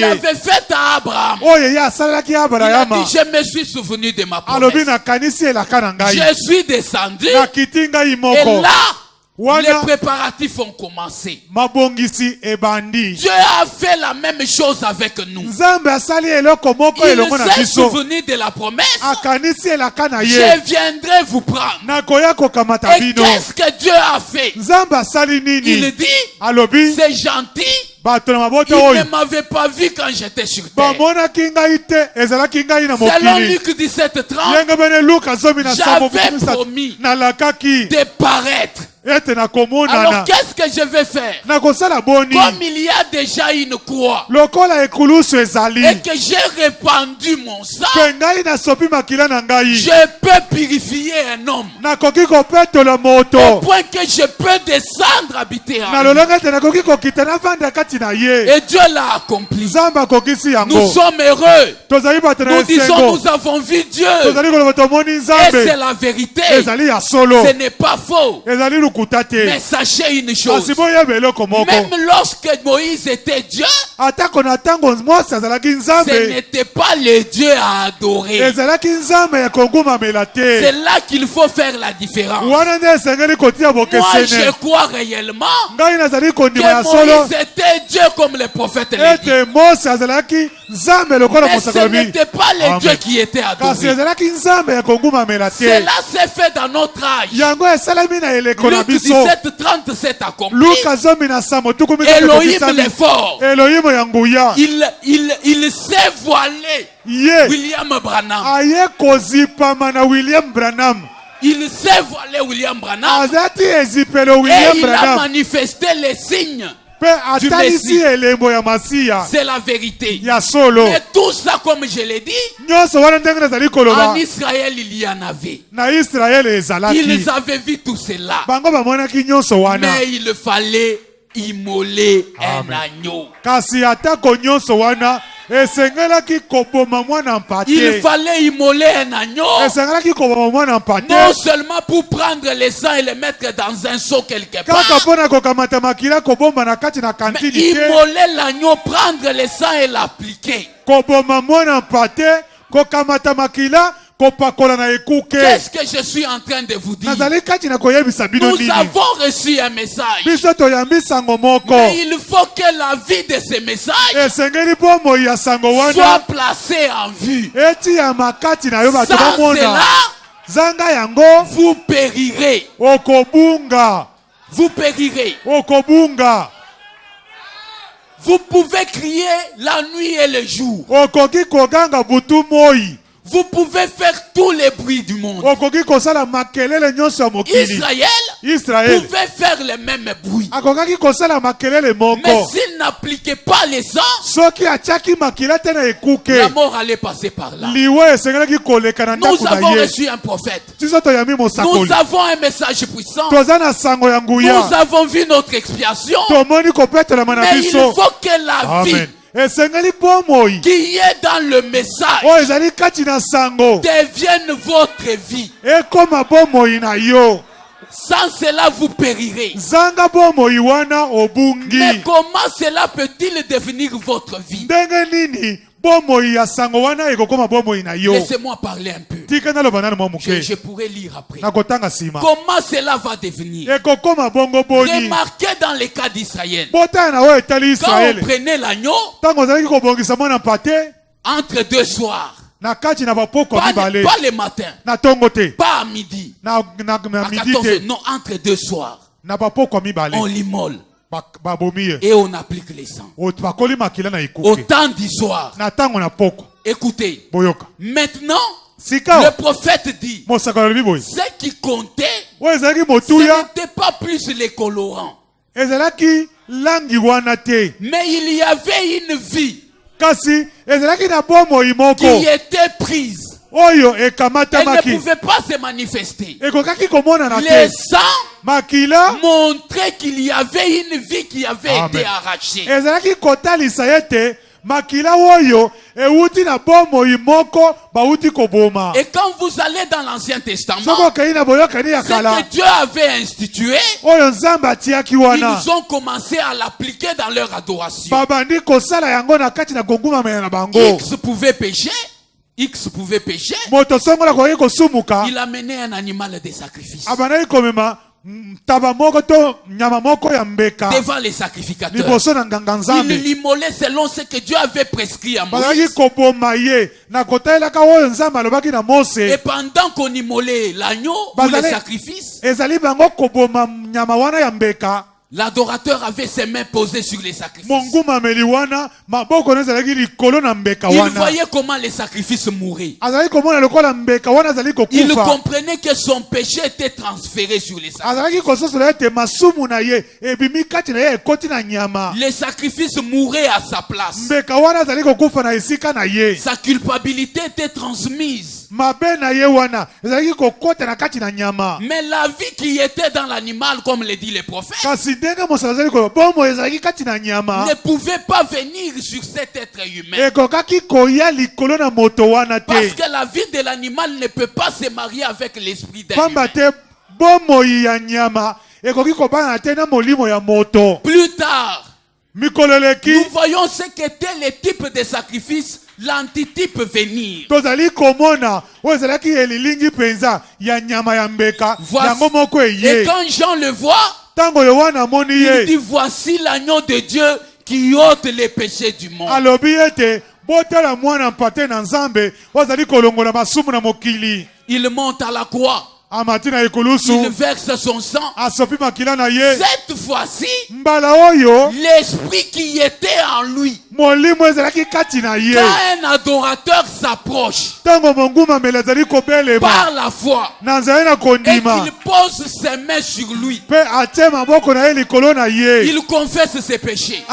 avait faite à Abraham. Il a dit, je me suis souvenu de ma promesse. Je suis descendu et là, les préparatifs ont commencé. Dieu a fait la même chose avec nous. Il s'est souvenu de la promesse. Je viendrai vous prendre. Et qu'est-ce que Dieu a fait? Il dit, c'est gentil. Il ne m'avait pas vu quand j'étais sur terre. Selon Luc 17:30, j'avais promis de paraître. Alors qu'est-ce que je vais faire? Comme il y a déjà une croix et que j'ai répandu mon sang, je peux purifier un homme au point que je peux descendre habiter en lui. Et Dieu l'a accompli. Nous sommes heureux. Nous disons nous avons vu Dieu. Et c'est la vérité. Ce n'est pas faux. Mais sachez une chose. Même lorsque Moïse était Dieu, ce n'était pas le Dieu à adorer. C'est là qu'il faut faire la différence. Moi, je crois réellement que Moïse était Dieu comme le prophète l'a dit. Mais ce n'était pas le Dieu qui était adoré. Cela s'est fait dans notre âge. Luc 17:37 accompli. Elohim l'effort. Il s'est voilé. William Branham. Il s'est voilé William Branham. Et il a manifesté les signes du Messie. C'est la vérité. Mais tout ça, comme je l'ai dit, en Israël il y en avait. Ils avaient vu tout cela. Mais il fallait immoler un agneau. Il fallait immoler un agneau. Non seulement pour prendre le sang et le mettre dans un seau quelque part. Mais immoler l'agneau, prendre le sang et l'appliquer. Qu'est-ce que je suis en train de vous dire? Nous avons reçu un message. Mais il faut que la vie de ce message soit placée en vue. Sans cela, vous périrez. Vous périrez. Vous pouvez crier la nuit et le jour. Vous pouvez faire tous les bruits du monde. Israël pouvait faire le même bruit. Mais s'il n'appliquait pas les sang, la mort allait passer par là. Nous avons reçu un prophète. Nous avons un message puissant. Nous avons vu notre expiation. Mais il faut que la vie qui est dans le message devienne votre vie. Sans cela, vous périrez. Mais comment cela peut-il devenir votre vie? Laissez-moi parler un peu. Je pourrais lire après. Comment cela va devenir? Remarquez dans les cas d'Israël. Quand on prenait l'agneau, entre deux soirs, pas le matin, pas à midi, à 14h, non, entre deux soirs, on l'immole. Et on applique les sangs. Au temps du soir. Écoutez. Maintenant, le prophète dit, ce qui comptait, ce n'était pas plus les colorants. Mais il y avait une vie qui était prise. Elle ne pouvait pas se manifester. Les sangs montraient qu'il y avait une vie qui avait été arrachée. Et quand vous allez dans l'Ancien Testament, ce que Dieu avait institué, ils ont commencé à l'appliquer dans leur adoration. X pouvait pécher. Il amenait un animal de sacrifice devant les sacrificateurs. Il l'immolait selon ce que Dieu avait prescrit à Moïse. Et pendant qu'on immolait l'agneau ou le sacrifice, l'adorateur avait ses mains posées sur les sacrifices. Il voyait comment les sacrifices mouraient. Il comprenait que son péché était transféré sur les sacrifices. Les sacrifices mouraient à sa place. Sa culpabilité était transmise. Mais la vie qui était dans l'animal, comme le dit le prophète, ne pouvait pas venir sur cet être humain. Parce que la vie de l'animal ne peut pas se marier avec l'esprit d'un humain. Plus tard, nous voyons ce qu'était le type de sacrifice, l'antitype venir. Et quand Jean le voit, il dit voici l'agneau de Dieu qui ôte les péchés du monde. Il monte à la croix. Il verse son sang. Cette fois-ci, l'esprit qui était en lui, quand un adorateur s'approche par la foi et qu'il pose ses mains sur lui, il confesse ses péchés.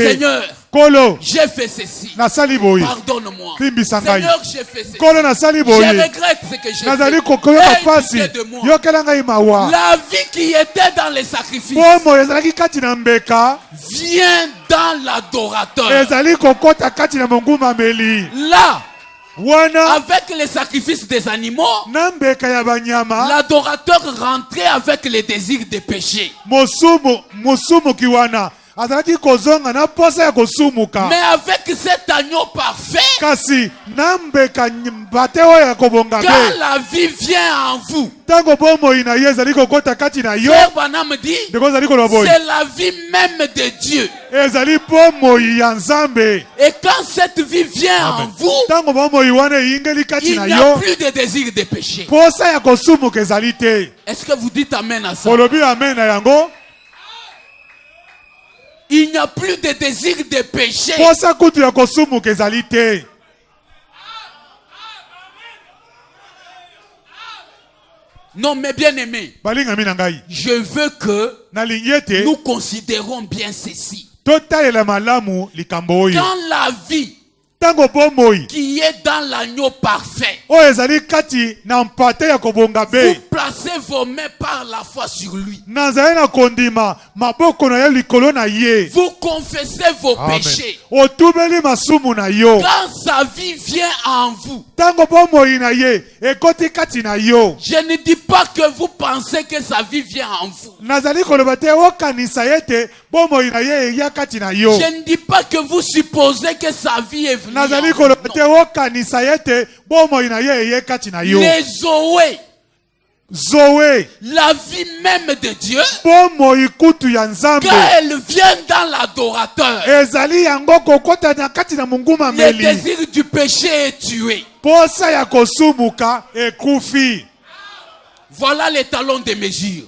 Seigneur, j'ai fait ceci. Pardonne-moi. Seigneur, j'ai fait ceci. Je regrette ce que j'ai fait. Aie pitié de moi. La vie qui était dans les sacrifices vient dans l'adorateur. Là, avec les sacrifices des animaux, l'adorateur rentrait avec les désirs des péchés. Mais avec cet agneau parfait, quand la vie vient en vous, Frère Branham dit, c'est la vie même de Dieu. Et quand cette vie vient en vous, il n'y a plus de désir de péché. Est-ce que vous dites amen à ça? Il n'y a plus de désir de péché. Non, mais bien aimé, je veux que nous considérons bien ceci. Quand la vie qui est dans l'agneau parfait, vous placez vos mains par la foi sur lui, vous confessez vos péchés, quand sa vie vient en vous, je ne dis pas que vous pensez que sa vie vient en vous. Je ne dis pas que vous supposez que sa vie est venue en vous. Les Zoé, la vie même de Dieu, quand elle vient dans l'adorateur, le désir du péché est tué. Voilà les talons de mesure.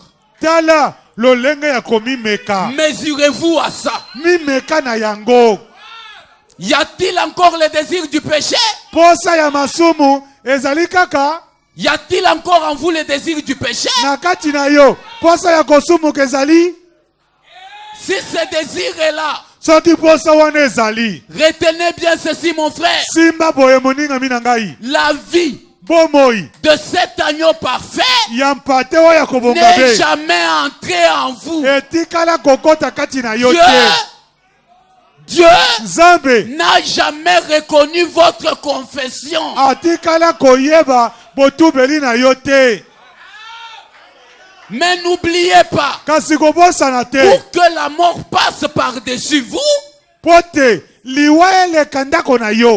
Mesurez-vous à ça. Y a-t-il encore le désir du péché? Y a-t-il encore en vous le désir du péché? Si ce désir est là, retenez bien ceci, mon frère. La vie de cet agneau parfait n'est jamais entré en vous. Dieu n'a jamais reconnu votre confession. Mais n'oubliez pas, pour que la mort passe par-dessus vous,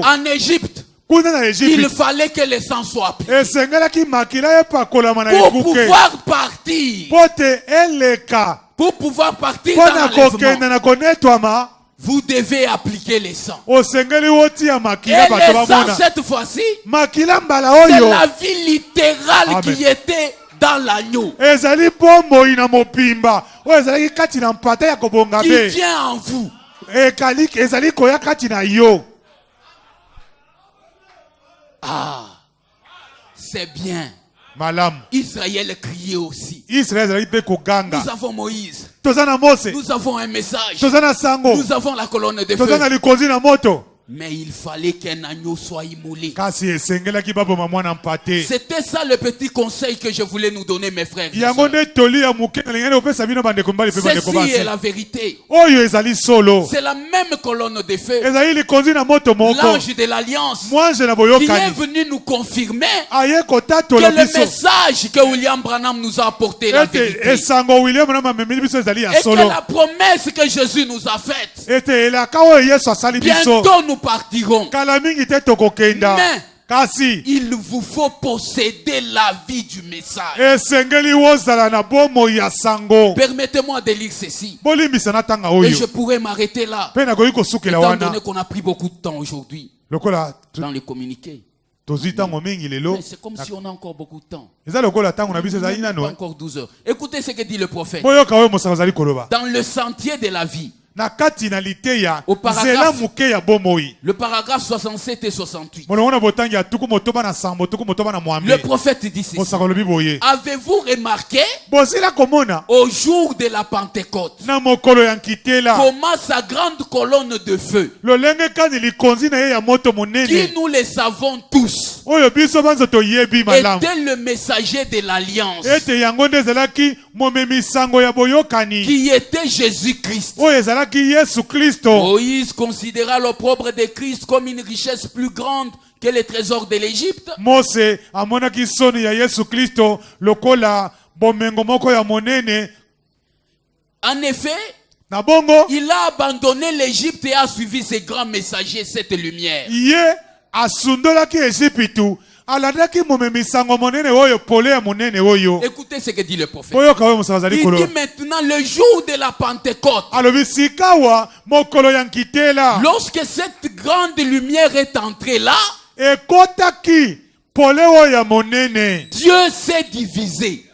en Égypte, il fallait que le sang soit pris. Pour pouvoir partir dans l'enlèvement, vous devez appliquer le sang. Et le sang, cette fois-ci, c'est la vie littérale qui était dans l'agneau, qui vient en vous. Ah, c'est bien. Israël criait aussi. Nous avons Moïse. Nous avons un message. Nous avons la colonne de feu. Mais il fallait qu'un agneau soit immolé. C'était ça le petit conseil que je voulais nous donner, mes frères. Ceci est la vérité. C'est la même colonne de feu. L'ange de l'alliance qui est venu nous confirmer que le message que William Branham nous a apporté est la vérité. Et que la promesse que Jésus nous a faite. Bientôt nous partirons. Mais il vous faut posséder la vie du message. Permettez-moi de lire ceci. Et je pourrais m'arrêter là. Étant donné qu'on a pris beaucoup de temps aujourd'hui dans les communiqués. Mais c'est comme si on a encore beaucoup de temps. Encore 12 heures. Écoutez ce que dit le prophète. Dans le sentier de la vie. Au paragraphe, le paragraphe 67 et 68. Le prophète dit ceci. Avez-vous remarqué au jour de la Pentecôte comment sa grande colonne de feu, qui nous le savons tous, était le messager de l'alliance, qui était Jésus-Christ. Moïse considéra l'opprobre de Christ comme une richesse plus grande que les trésors de l'Égypte. En effet, il a abandonné l'Égypte et a suivi ses grands messagers, cette lumière. Écoutez ce que dit le prophète. Il dit maintenant le jour de la Pentecôte. Lorsque cette grande lumière est entrée là, Dieu s'est divisé.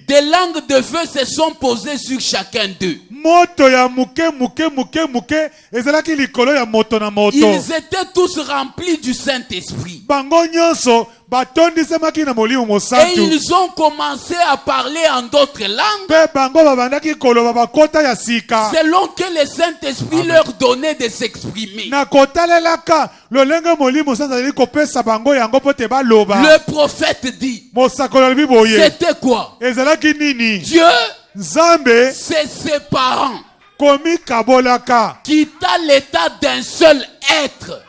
Des langues de feu se sont posées sur chacun d'eux. Ils étaient tous remplis du Saint-Esprit. Et ils ont commencé à parler en d'autres langues selon que le Saint-Esprit leur donnait de s'exprimer. Le prophète dit, c'était quoi? Dieu se séparant, quitta l'état d'un seul être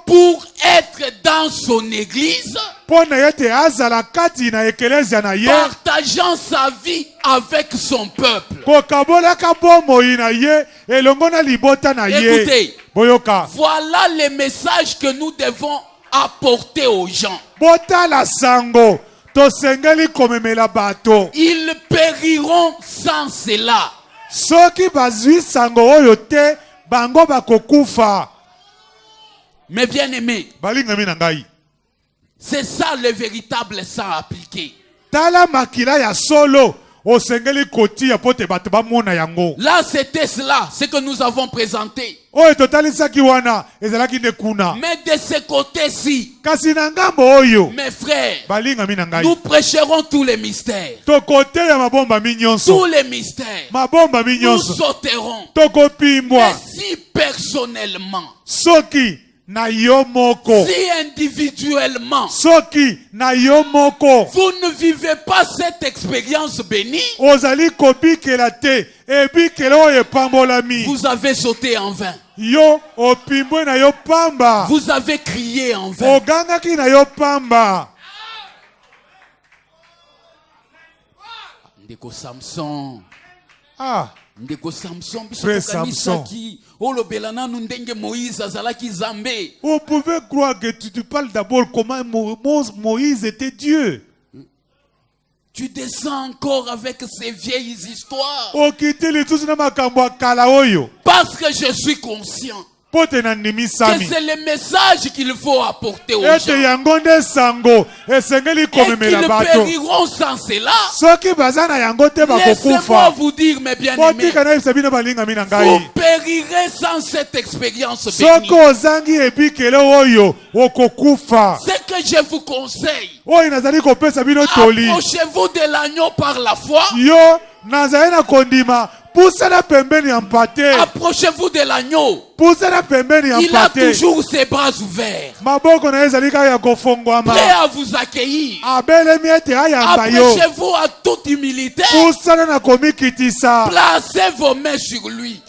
pour être dans son église, partageant sa vie avec son peuple. Écoutez, voilà les messages que nous devons apporter aux gens. Ils périront sans cela. Mais bien aimé, c'est ça le véritable sang appliqué. Là, c'était cela, ce que nous avons présenté. Mais de ce côté-ci, mes frères, nous prêcherons tous les mystères. Tous les mystères. Nous sauterons. Mais si personnellement, si individuellement, vous ne vivez pas cette expérience bénie, vous avez sauté en vain. Vous avez crié en vain. Ndeko Samson. Ndeko Samson. Frère Samson. Vous pouvez croire que tu parles d'abord comment Moïse était Dieu. Tu descends encore avec ces vieilles histoires. Parce que je suis conscient que c'est le message qu'il faut apporter aux gens. Et qu'ils périront sans cela. Laissez-moi vous dire, mes bien-aimés, vous périrez sans cette expérience bénie. Ce que je vous conseille, approchez-vous de l'agneau par la foi. Approchez-vous de l'agneau. Il a toujours ses bras ouverts, prêt à vous accueillir. Approchez-vous à toute humilité. Placez vos mains sur lui.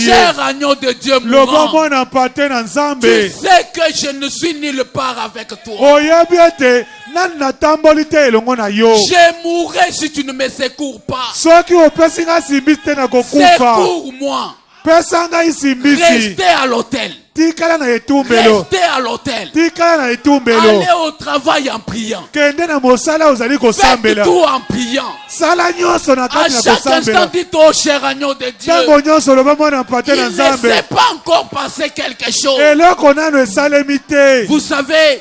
Cher agneau de Dieu mourant, tu sais que je ne suis nulle part avec toi. Je mourrai si tu ne me secours pas. Secours-moi. Restez à l'hôtel. Restez à l'hôtel. Allez au travail en priant. Faites tout en priant. À chaque instant, dites au cher agneau de Dieu, il ne s'est pas encore passé quelque chose. Vous savez,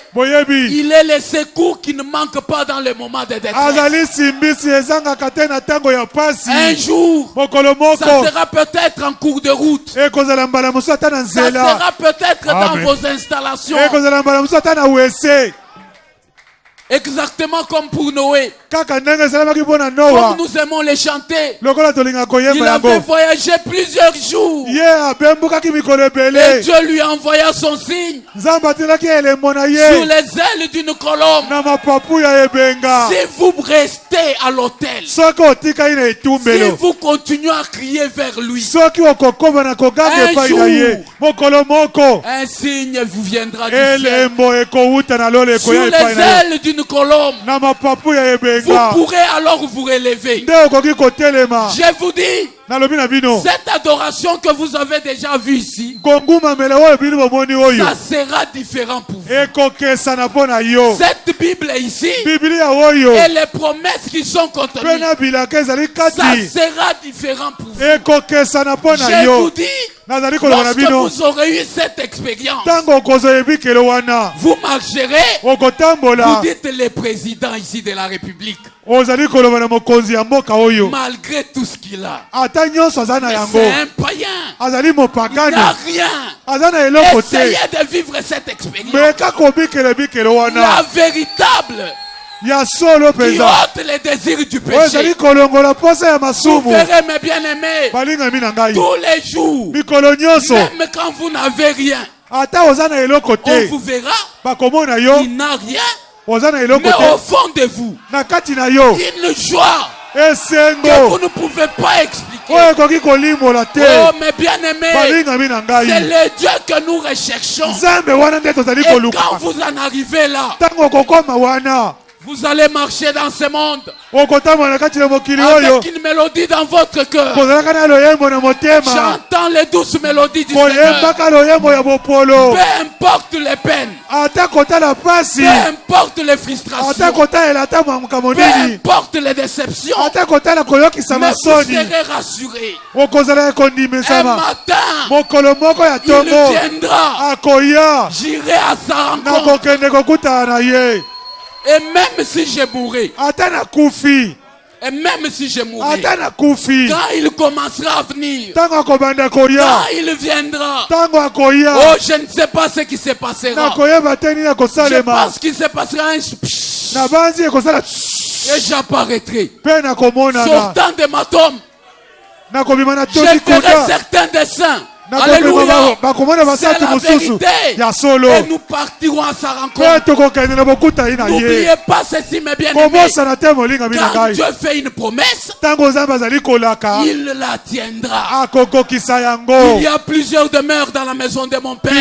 il est le secours qui ne manque pas dans les moments de détresse. Un jour, ça sera peut-être en cours de route. Ça sera peut-être dans vos installations. Exactement comme pour Noé. Comme nous aimons les chanter. Il avait voyagé plusieurs jours. Et Dieu lui envoya son signe sur les ailes d'une colombe. Si vous restez à l'hôtel, si vous continuez à crier vers lui, un jour, un signe vous viendra du ciel. Sur les ailes d'une colombe, vous pourrez alors vous relever. Je vous dis, cette adoration que vous avez déjà vue ici, ça sera différent pour vous. Cette Bible ici et les promesses qui sont contenues, ça sera différent pour vous. Je vous dis, lorsque vous aurez eu cette expérience, vous marcherez, vous dites les présidents ici de la République, malgré tout ce qu'il a, c'est un païen, il n'a rien. Essayez de vivre cette expérience, la véritable, qui ôte les désirs du péché. Vous verrez, mes bien-aimés, tous les jours, même quand vous n'avez rien, on vous verra, il n'a rien, mais au fond de vous, une joie que vous ne pouvez pas expliquer. Oh, mes bien-aimés, c'est le Dieu que nous recherchons. Et quand vous en arrivez là, vous allez marcher dans ce monde avec une mélodie dans votre cœur. J'entends les douces mélodies du Seigneur. Peu importe les peines, peu importe les frustrations, peu importe les déceptions, mais vous serez rassurés. Un matin, il viendra. J'irai à sa rencontre. Et même si je mourrai, et même si je mourrai, quand il commencera à venir, quand il viendra, oh, je ne sais pas ce qui se passera. Je pense qu'il se passera un et j'apparaîtrai, sortant de ma tombe. Je ferai certains dessins. Alléluia. C'est la vérité. Et nous partirons à sa rencontre. N'oubliez pas ceci, mes bien-aimés. Quand Dieu fait une promesse, il la tiendra. Il y a plusieurs demeures dans la maison de mon Père. Je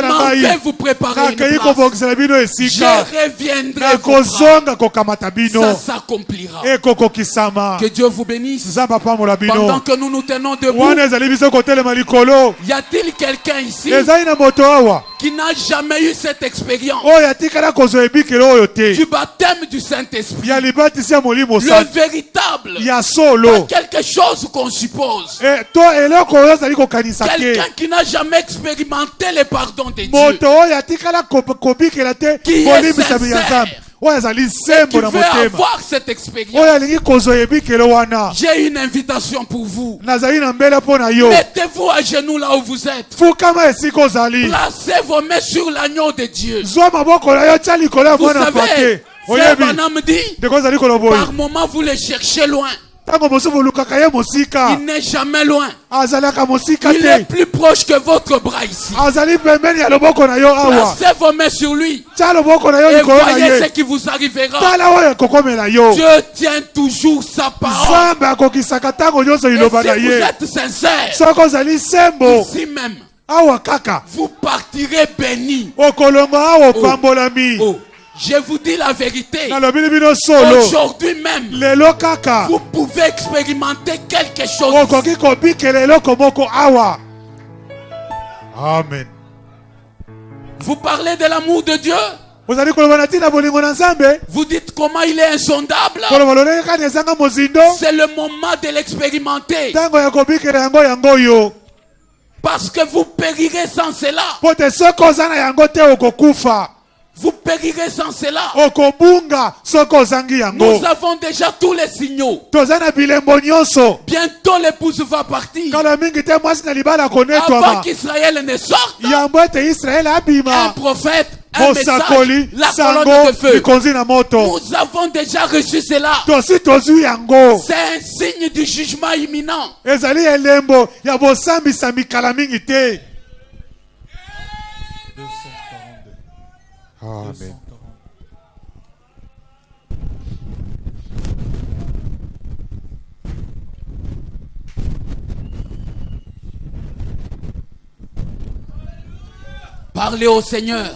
m'en vais vous préparer une place. Je reviendrai vous prendre. Ça s'accomplira. Que Dieu vous bénisse. Pendant que nous nous tenons debout, y a-t-il quelqu'un ici qui n'a jamais eu cette expérience du baptême du Saint-Esprit, le véritable, pas quelque chose qu'on suppose, quelqu'un qui n'a jamais expérimenté le pardon de Dieu, qui est sincère et qui veut avoir cette expérience? J'ai une invitation pour vous. Mettez-vous à genoux là où vous êtes. Placez vos mains sur l'agneau de Dieu. Vous savez, Frère Branham dit, par moment vous les cherchez loin. Il n'est jamais loin. Il est plus proche que votre bras ici. Placez vos mains sur lui. Et voyez ce qui vous arrivera. Dieu tient toujours sa parole. Et si vous êtes sincère, ici même, vous partirez béni. Je vous dis la vérité. Aujourd'hui même, vous pouvez expérimenter quelque chose. Amen. Vous parlez de l'amour de Dieu. Vous dites comment il est insondable. C'est le moment de l'expérimenter. Parce que vous périrez sans cela. Vous périrez sans cela. Nous avons déjà tous les signaux. Bientôt l'épouse va partir. Avant qu'Israël ne sorte, un prophète, un message, la colonne de feu. Nous avons déjà reçu cela. C'est un signe du jugement imminent. Amen. Parlez au Seigneur.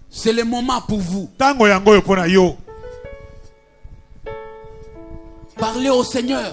C'est le moment pour vous. Parlez au Seigneur.